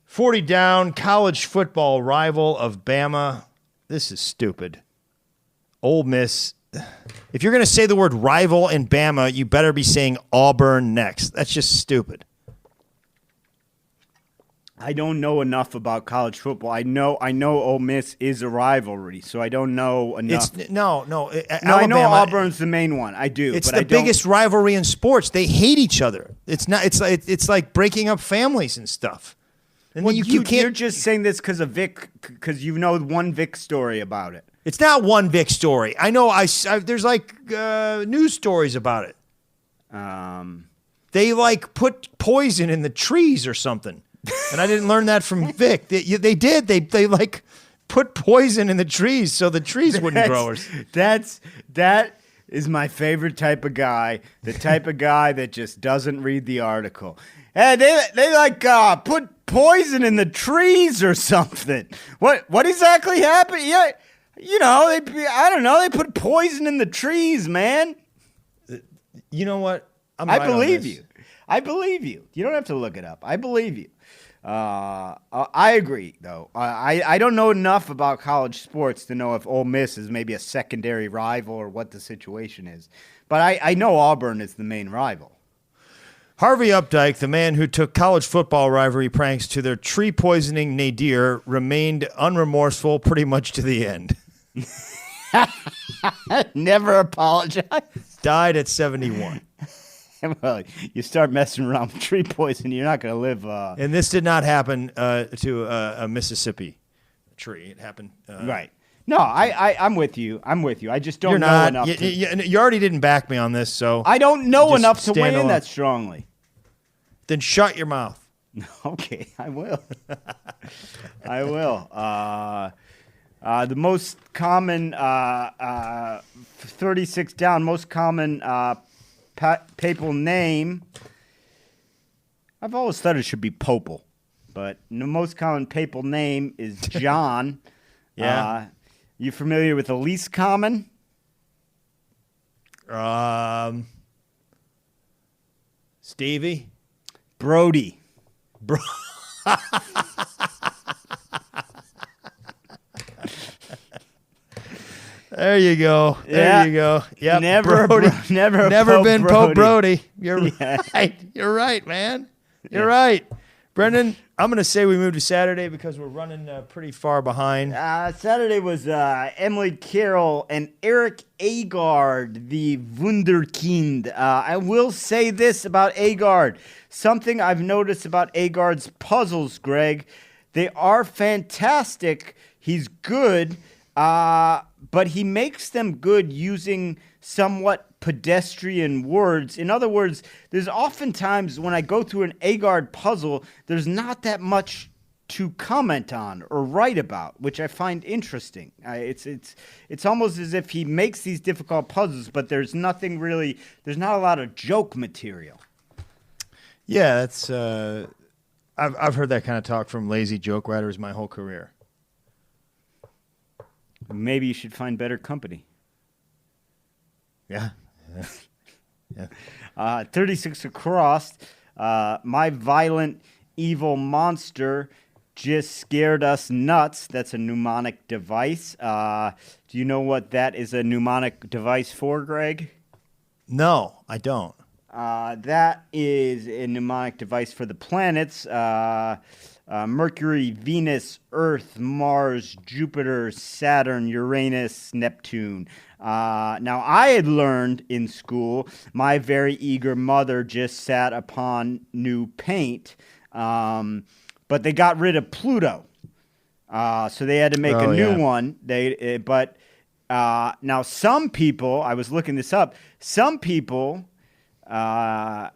40 down, college football rival of Bama. This is stupid. Ole Miss. If you're going to say the word rival in Bama, you better be saying Auburn next. That's just stupid. I don't know enough about college football. I know Ole Miss is a rivalry, so I don't know enough. No. Alabama, I know Auburn's the main one. I do. It's but the biggest rivalry in sports. They hate each other. It's not. It's like breaking up families and stuff. And well, you can't. You're just saying this because of Vic, because you know one Vic story about it. It's not one Vic story. I know. There's like news stories about it. They like put poison in the trees or something, and I didn't learn that from Vic. They did. They like put poison in the trees so the trees wouldn't grow. That is my favorite type of guy. The type of guy that just doesn't read the article. Hey, they like put poison in the trees or something. What exactly happened? Yeah, I don't know. They put poison in the trees, man. You know what? I believe you. I believe you. You don't have to look it up. I believe you. I agree, though. I don't know enough about college sports to know if Ole Miss is maybe a secondary rival or what the situation is. But I know Auburn is the main rival. Harvey Updike, the man who took college football rivalry pranks to their tree poisoning nadir, remained unremorseful pretty much to the end. Never apologized. Died at 71. Well, you start messing around with tree poison, you're not going to live. And this did not happen to a Mississippi tree. It happened. Right. No, I'm with you. I just don't know enough. You already didn't back me on this, so I don't know enough to weigh in alone. that strongly. Then shut your mouth. Okay, I will. I will. The most common 36 down, most common papal name. I've always thought it should be Popal, but the most common papal name is John. Yeah. You familiar with the least common? Stevie? Brody. There you go. There you go. Yep. Never been Pope Pope Brody. You're Yeah. right. You're right, man. You're right. Brendan, I'm going to say we moved to Saturday because we're running pretty far behind. Saturday was Emily Carroll and Eric Agard, the Wunderkind. I will say this about Agard. Something I've noticed about Agard's puzzles, Greg. They are fantastic. He's good, but he makes them good using somewhat pedestrian words. In other words, there's oftentimes when I go through an Agard puzzle, there's not that much to comment on or write about, which I find interesting. It's almost as if he makes these difficult puzzles, but there's not a lot of joke material. Yeah, that's I've heard that kind of talk from lazy joke writers my whole career. Maybe you should find better company. Yeah. 36 across. My violent, evil monster just scared us nuts. That's a mnemonic device. Do you know what that is a mnemonic device for, Greg? No, I don't. That is a mnemonic device for the planets. Mercury, Venus, Earth, Mars, Jupiter, Saturn, Uranus, Neptune. Now, I had learned in school, my very eager mother just sat upon new paint, but they got rid of Pluto. So they had to make a new one. Now some people, I was looking this up, some people are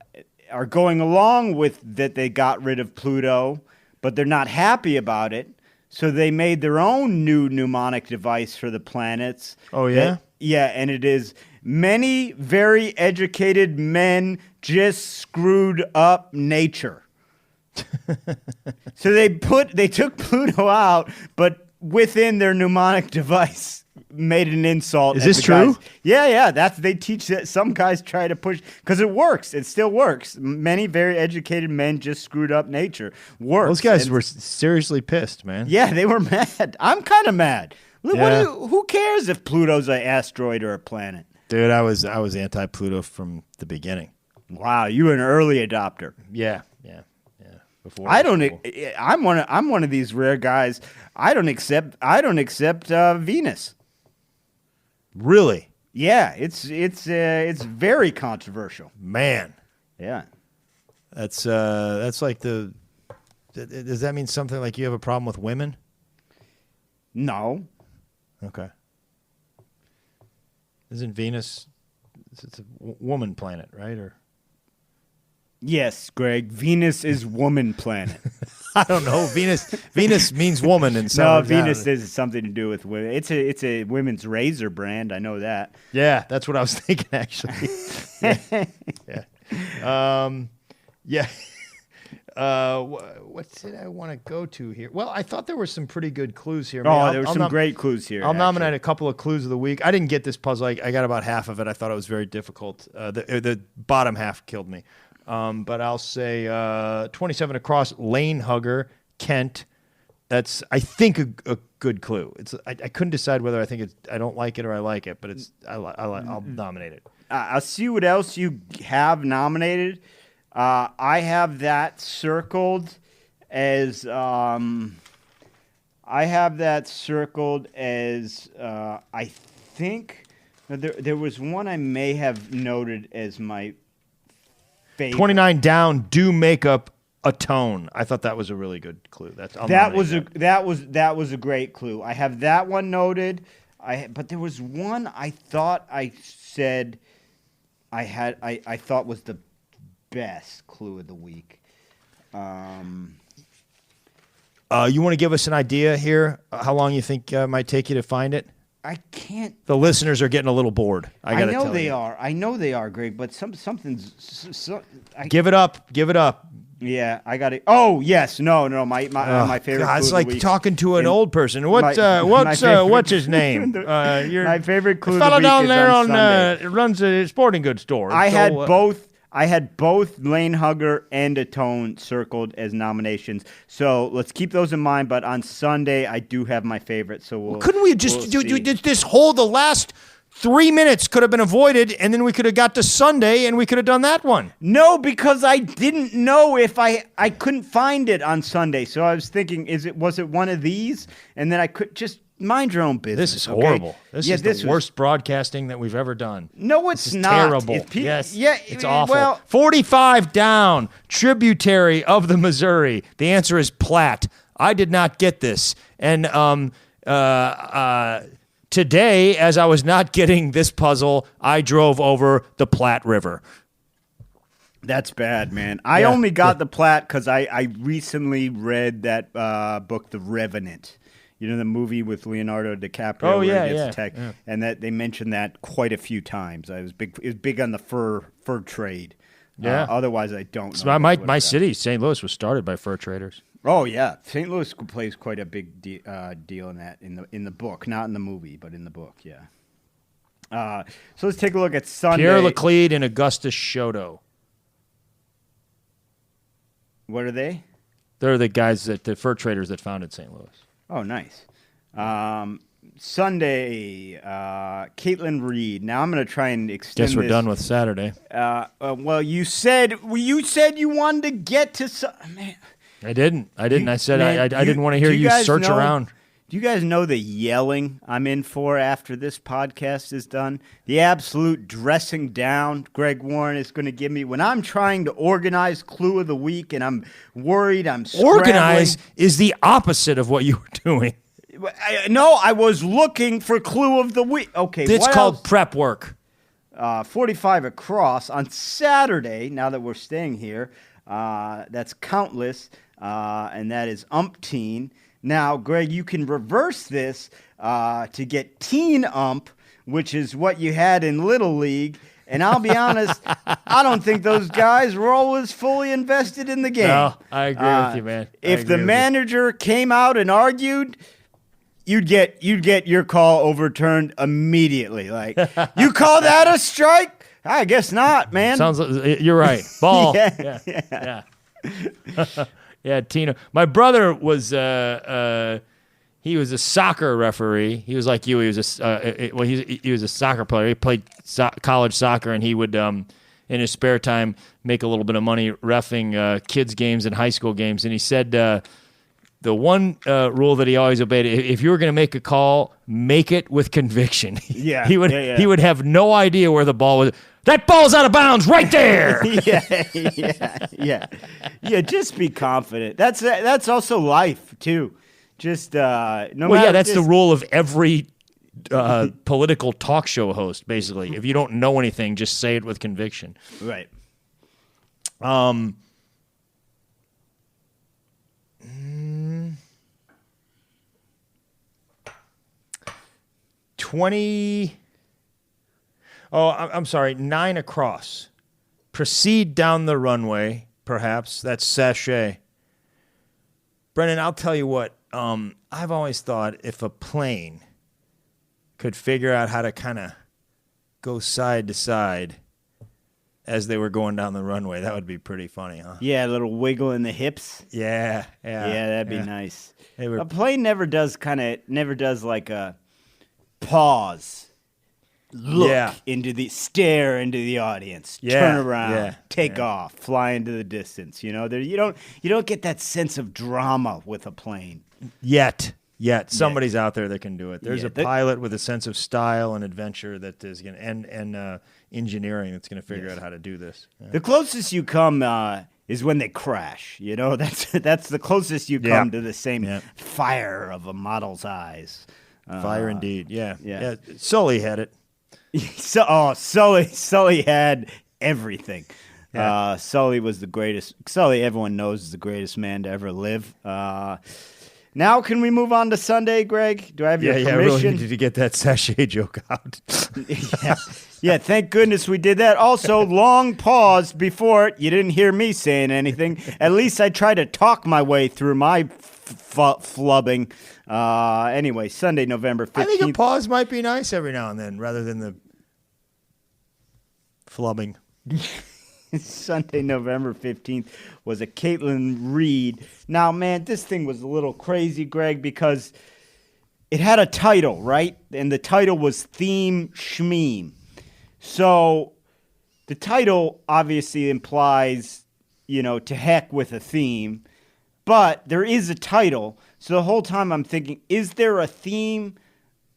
going along with that they got rid of Pluto, but they're not happy about it. So they made their own new mnemonic device for the planets. Oh, yeah? Yeah, and it is many very educated men just screwed up nature. So they took Pluto out, but within their mnemonic device made an insult. Is this true? Yeah. They teach that. Some guys try to push because it works. It still works. Many very educated men just screwed up nature. Works. Those guys were seriously pissed, man. Yeah, they were mad. I'm kind of mad. Who cares if Pluto's an asteroid or a planet? Dude, I was anti-Pluto from the beginning. Wow, you were an early adopter. Yeah. Before I'm one of these rare guys. I don't accept Venus. Really? Yeah, it's very controversial. Man. Yeah. That's like does that mean something like you have a problem with women? No. Okay. Isn't Venus it's a woman planet, right? Or Yes, Greg. Venus is woman planet. I don't know. Venus means woman in some. No, Venus is something to do with women. It's a women's razor brand. I know that. Yeah, that's what I was thinking actually. Yeah. What did I want to go to here? Well, I thought there were some pretty good clues here. There were some great clues here. I'll nominate a couple of clues of the week. I didn't get this puzzle. I got about half of it. I thought it was very difficult. The bottom half killed me. But I'll say 27 across, lane hugger, Kent. That's, I think, a good clue. I couldn't decide whether I don't like it or I like it, but I'll nominate it. I'll see what else you have nominated. I have that circled as I think there was one I may have noted as my favorite. 29 down, do makeup, atone. I thought that was a really good clue. That was a great clue. I have that one noted. But there was one I thought I said I thought was the best clue of the week. You want to give us an idea here? How long you think might take you to find it? I can't. The listeners are getting a little bored. I know they are, Greg. But something's. Give it up. Yeah, I got it. Oh yes, no. My favorite. God, it's clue like of the week. talking to an old person. What's his name? My favorite clue. The fellow of the week down is there on runs a sporting goods store. I had both Lane Hugger and Atone circled as nominations. So let's keep those in mind. But on Sunday, I do have my favorite. So couldn't we just do this the last 3 minutes could have been avoided, and then we could have got to Sunday and we could have done that one. No, because I didn't know if I couldn't find it on Sunday. So I was thinking, was it one of these? And then I could just mind your own business. This is horrible. This is the worst broadcasting that we've ever done. No, it's not. Terrible. Yes. Yeah, it's awful. Well, 45 down, tributary of the Missouri. The answer is Platte. I did not get this. And today, as I was not getting this puzzle, I drove over the Platte River. That's bad, man. I only got the Platte because I recently read that book, The Revenant. You know, the movie with Leonardo DiCaprio. Oh, where yeah, he gets yeah, attacked, yeah. And that they mentioned that quite a few times. It was big on the fur trade. Yeah. Otherwise, I don't So know. my city, St. Louis, was started by fur traders. Oh yeah, St. Louis plays quite a big deal in that in the book, not in the movie, but in the book. Yeah. So let's take a look at Sunday. Pierre Leclerc and Augustus Shoto. What are they? They're the guys the fur traders that founded St. Louis. Oh, nice. Sunday, Caitlin Reed. Now I'm going to try and extend. Guess we're done with Saturday. Well, you said you wanted to get to. Man, I didn't. I said man, I didn't want to hear you search around. Do you guys know the yelling I'm in for after this podcast is done? The absolute dressing down Greg Warren is going to give me when I'm trying to organize Clue of the Week and I'm worried I'm scrambling. Organize is the opposite of what you were doing. No, I was looking for Clue of the Week. Okay, it's what called else? prep work. 45 across on Saturday, now that we're staying here, that's countless, and that is umpteen. Now, Greg, you can reverse this to get teen ump, which is what you had in Little League. And I'll be honest, I don't think those guys were always fully invested in the game. No, I agree with you, man. If the manager came out and argued, you'd get your call overturned immedely. Like, you call that a strike? I guess not, man. Sounds like you're right. Ball. Yeah. Yeah, Tino. My brother was he was a soccer referee. He was like you. He was he was a soccer player. He played college soccer, and he would in his spare time make a little bit of money reffing kids games and high school games. And he said the one rule that he always obeyed: if you were going to make a call, make it with conviction. Yeah, he would have no idea where the ball was. That ball's out of bounds right there. Yeah. Just be confident. That's also life too. Just that's the rule of every political talk show host. Basically, if you don't know anything, just say it with conviction. Right. 20. Oh, I'm sorry, 9 across. Proceed down the runway, perhaps. That's sachet. Brennan, I'll tell you what. I've always thought if a plane could figure out how to kind of go side to side as they were going down the runway, that would be pretty funny, huh? Yeah, a little wiggle in the hips. Yeah, that'd be nice. A plane never does like a pause. Stare into the audience, turn around, take off, fly into the distance. You know, you don't get that sense of drama with a plane yet. Somebody's out there that can do it. There's a pilot with a sense of style and adventure that is going and engineering that's going to figure out how to do this. Yeah. The closest you come is when they crash. You know, that's the closest you come to the same fire of a model's eyes. Fire indeed. Yeah. Sully had it. Sully had everything. Yeah. Sully was the greatest. Sully, everyone knows, is the greatest man to ever live. Now, can we move on to Sunday, Greg? Do I have your permission? I really needed to get that sachet joke out. Yeah, thank goodness we did that. Also, long pause before you didn't hear me saying anything. At least I tried to talk my way through my flubbing. Anyway, Sunday, November 15th. I think a pause might be nice every now and then, rather than the flubbing. Sunday, November 15th was a Caitlin Reed. Now, man, this thing was a little crazy, Greg, because it had a title, right? And the title was Theme Shmeem. So the title obviously implies, to heck with a theme. But there is a title. So the whole time I'm thinking, is there a theme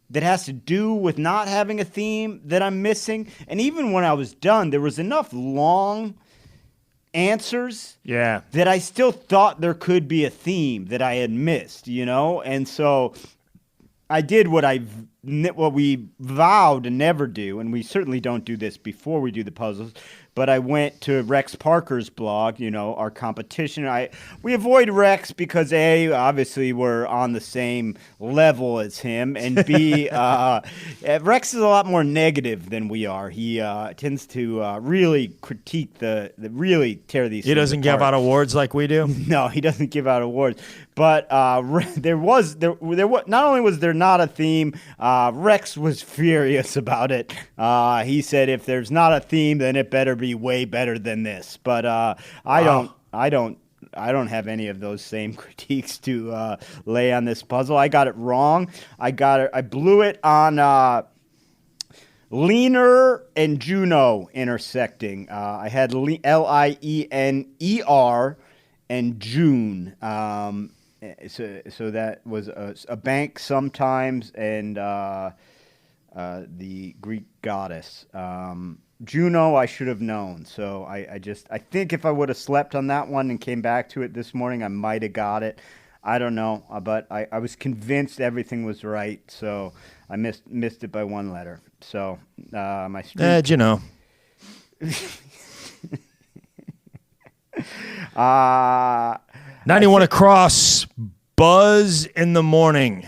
that has to do with not having a theme that I'm missing? And even when I was done, there was enough long answers that I still thought there could be a theme that I had missed, And so I did what we vowed to never do, and we certainly don't do this before we do the puzzles. But I went to Rex Parker's blog, our competition. We avoid Rex because A, obviously we're on the same level as him, and B, Rex is a lot more negative than we are. He tends to really critique really tear these. He doesn't give out awards like we do. No, he doesn't give out awards. But there was not only was there not a theme, Rex was furious about it. He said, if there's not a theme, then it better be way better than this. But I don't don't have any of those same critiques to lay on this puzzle. I got it wrong. I blew it on Leaner and Juno intersecting. I had Liener and June. So that was a bank sometimes, and the Greek goddess. Juno, I should have known. So I think if I would have slept on that one and came back to it this morning, I might have got it. I don't know, but I was convinced everything was right, so I missed it by one letter. So my streak. Juno. Uh, 91 across, Buzz in the Morning.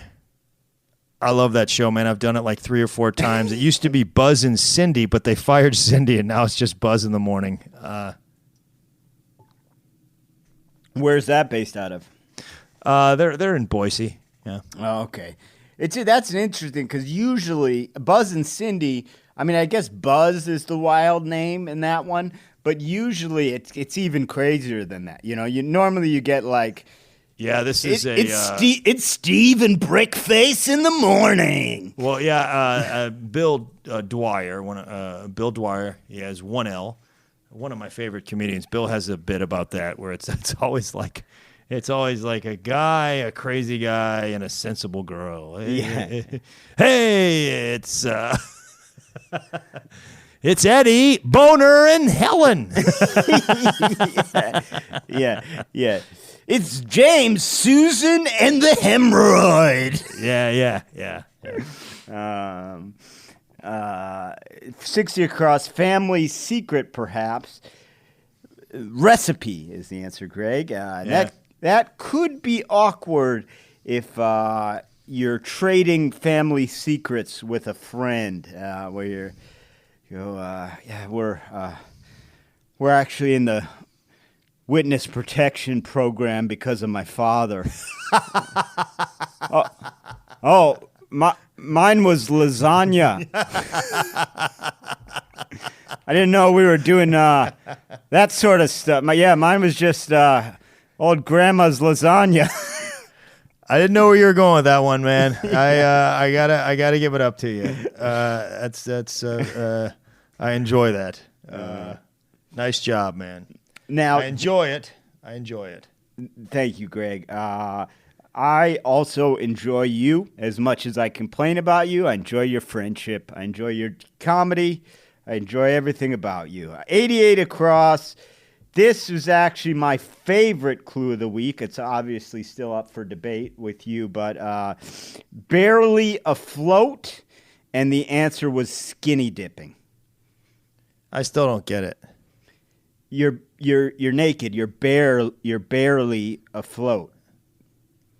I love that show, man. I've done it like 3 or 4 times. It used to be Buzz and Cindy, but they fired Cindy, and now it's just Buzz in the Morning. Where's that based out of? They're in Boise. Yeah. Oh, okay. That's interesting because usually Buzz and Cindy. I mean, I guess Buzz is the wild name in that one, but usually it's even crazier than that. You know, normally you get like. Yeah, this is it's Steve and Brickface in the morning. Well, yeah, Bill Dwyer. Bill Dwyer. He has one L. One of my favorite comedians. Bill has a bit about that where it's always like a guy, a crazy guy, and a sensible girl. Yeah. Hey, it's it's Eddie, Boner, and Helen. Yeah. It's James, Susan, and the hemorrhoid. Yeah. 60 across, family secret, perhaps. Recipe is the answer, Greg. That could be awkward if you're trading family secrets with a friend, where we're actually in the witness protection program because of my father. Mine was lasagna. I didn't know we were doing that sort of stuff. Mine was just old grandma's lasagna. I didn't know where you were going with that one, man. I gotta give it up to you. I enjoy that. Nice job, man. Now I enjoy it. Thank you, Greg. I also enjoy you as much as I complain about you. I enjoy your friendship. I enjoy your comedy. I enjoy everything about you. 88 across. This is actually my favorite clue of the week. It's obviously still up for debate with you, but barely afloat, and the answer was skinny dipping. I still don't get it. You're naked. You're barely afloat.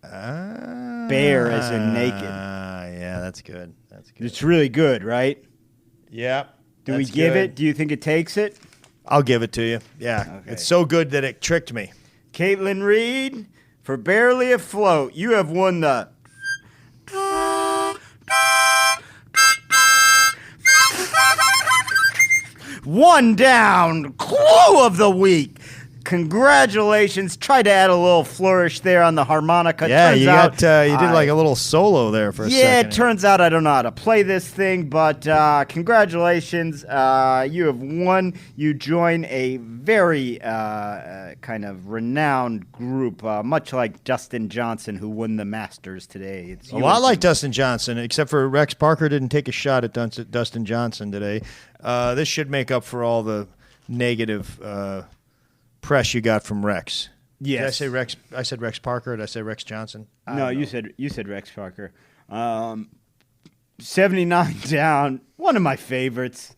Bare as in naked. Yeah, that's good. It's really good, right? Yeah. Do we give it? Do you think it takes it? I'll give it to you. Yeah. Okay. It's so good that it tricked me. Caitlin Reed, for barely afloat, you have won the one down clue of the week. Congratulations. Try to add a little flourish there on the harmonica. Yeah, you did like a little solo there for a second. Yeah, it turns out I don't know how to play this thing, but congratulations. You have won. You join a very kind of renowned group, much like Dustin Johnson, who won the Masters today. I like Dustin Johnson, except for Rex Parker didn't take a shot at Dustin Johnson today. This should make up for all the negative press you got from Rex. Yes. Did I say Rex? I said Rex Parker. Did I say Rex Johnson? No, you said Rex Parker. 79 down. One of my favorites,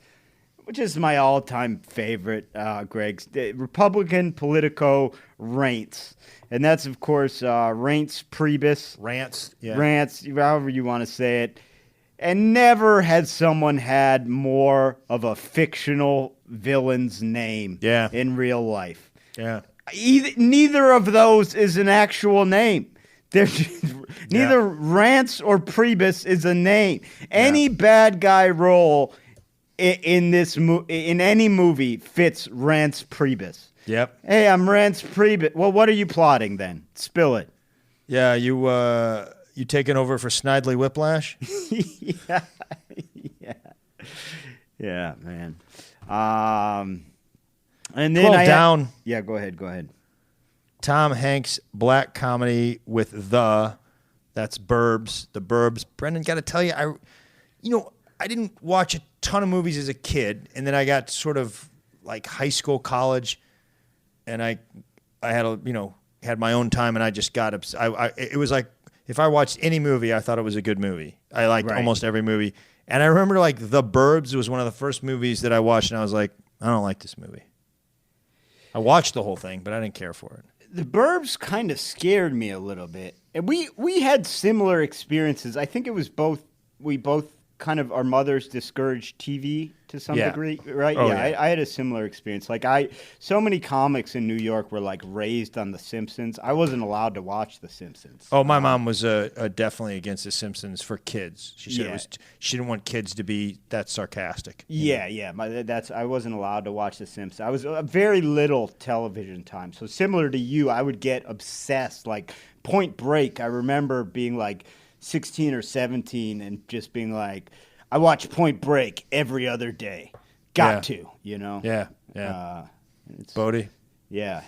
which is my all-time favorite, Greg. Republican Politico Rants. And that's, of course, Rants Priebus. Rants. Yeah. Rants, however you want to say it. And never had someone had more of a fictional villain's name in real life. Yeah. Neither of those is an actual name. Neither Rants or Priebus is a name. Any bad guy role in any movie fits Rance Priebus. Yep. Hey, I'm Rance Priebus. Well, what are you plotting then? Spill it. Yeah, you taking over for Snidely Whiplash? Yeah, man. And then 12 down. Yeah, go ahead. Tom Hanks black comedy with that's Burbs, the Burbs. Brendan, got to tell you, I didn't watch a ton of movies as a kid, and then I got sort of like high school, college, and I had my own time, and I just got it was like if I watched any movie, I thought it was a good movie. I liked almost every movie, and I remember like The Burbs was one of the first movies that I watched, and I was like, I don't like this movie. I watched the whole thing, but I didn't care for it. The Burbs kind of scared me a little bit. And we had similar experiences. I think it was we both kind of, our mothers discouraged TV to some degree, right? Oh, yeah. I had a similar experience. Like so many comics in New York were like raised on The Simpsons. I wasn't allowed to watch The Simpsons. Oh, my mom was definitely against The Simpsons for kids. She said she didn't want kids to be that sarcastic. Yeah. I wasn't allowed to watch The Simpsons. I was very little television time. So similar to you, I would get obsessed. Like Point Break, I remember being like 16 or 17 and just being like, I watch Point Break every other day. Got to, Yeah. Brody. Yeah,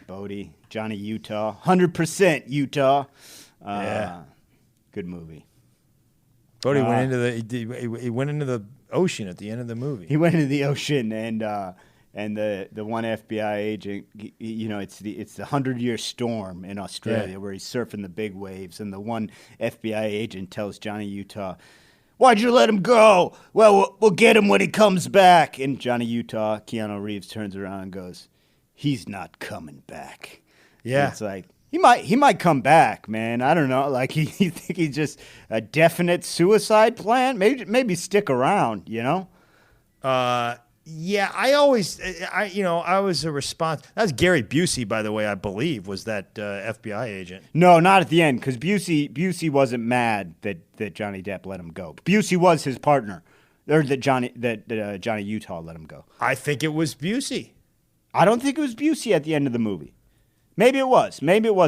Brody. Johnny Utah. 100% Utah. Good movie. Brody went into the ocean at the end of the movie. He went into the ocean and the one FBI agent, it's the 100-year storm in Australia where he's surfing the big waves, and the one FBI agent tells Johnny Utah, "Why'd you let him go?" "Well, we'll get him when he comes back." And Johnny Utah, Keanu Reeves, turns around and goes, "He's not coming back." Yeah, and it's like he might come back, man. I don't know. Like you think he's just a definite suicide plan? Maybe stick around, Yeah, I was a response. That was Gary Busey, by the way, I believe, was that FBI agent. No, not at the end, because Busey wasn't mad that Johnny Depp let him go. Busey was his partner, or that Johnny Utah let him go. I think it was Busey. I don't think it was Busey at the end of the movie. Maybe it was,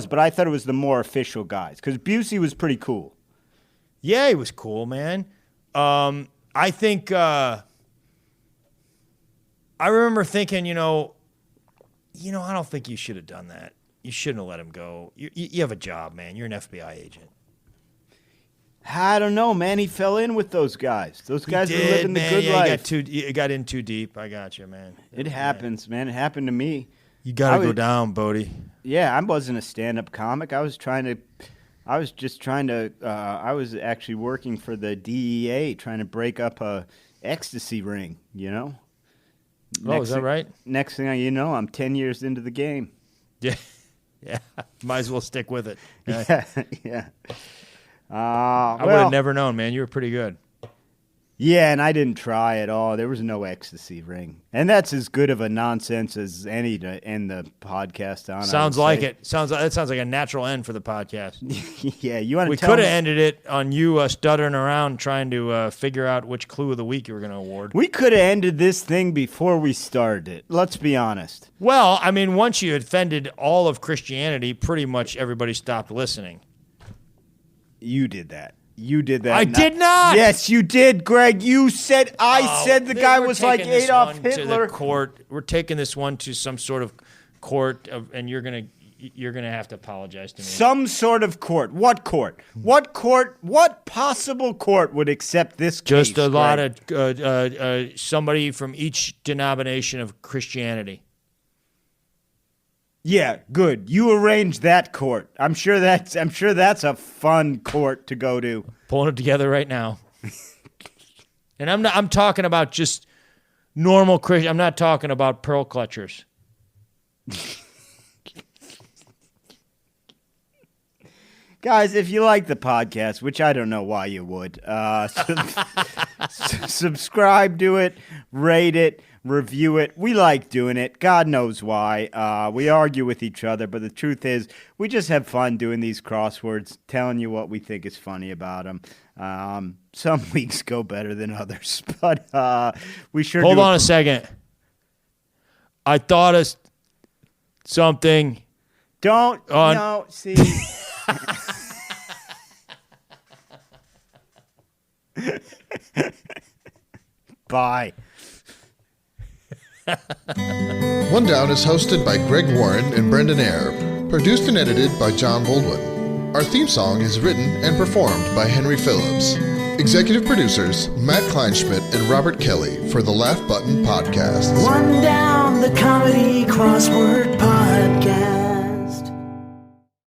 but I thought it was the more official guys, because Busey was pretty cool. Yeah, he was cool, man. I think... I remember thinking, I don't think you should have done that. You shouldn't have let him go. You have a job, man. You're an FBI agent. I don't know, man. He fell in with those guys. Those guys were living the good life. You got in too deep. I got you, man. It happens, man. It happened to me. You got to go down, Brody. Yeah, I wasn't a stand-up comic. I was actually working for the DEA, trying to break up a ecstasy ring, Is that right? Next thing you know, I'm 10 years into the game. Yeah. Might as well stick with it. Yeah. I would have never known, man. You were pretty good. Yeah, and I didn't try at all. There was no ecstasy ring. And that's as good of a nonsense as any to end the podcast on. Sounds like it. That sounds like a natural end for the podcast. Yeah, you want to We could have ended it on you stuttering around trying to figure out which clue of the week you were going to award. We could have ended this thing before we started it. Let's be honest. Well, I mean, once you offended all of Christianity, pretty much everybody stopped listening. You did that. I did not. Yes, you did, Greg. You said said the guy was like Adolf Hitler. We're taking this one to some sort of court, and you're gonna have to apologize to me. Some sort of court. What court? What court? What possible court would accept this case? Just a lot of somebody from each denomination of Christianity. Yeah, good. You arrange that court. I'm sure that's a fun court to go to. Pulling it together right now. And I'm talking about just normal Christian. I'm not talking about pearl clutchers. Guys, if you like the podcast, which I don't know why you would, subscribe to it, rate it, review it. We like doing it. God knows why. We argue with each other, but the truth is we just have fun doing these crosswords, telling you what we think is funny about them. Some weeks go better than others, but we sure Hold do. on a second. I thought of something. Don't. No, see. Bye. One Down is hosted by Greg Warren and Brendan Ayre, produced and edited by John Baldwin. Our theme song is written and performed by Henry Phillips. Executive producers Matt Kleinschmidt and Robert Kelly for the Laugh Button Podcast. One Down, the comedy crossword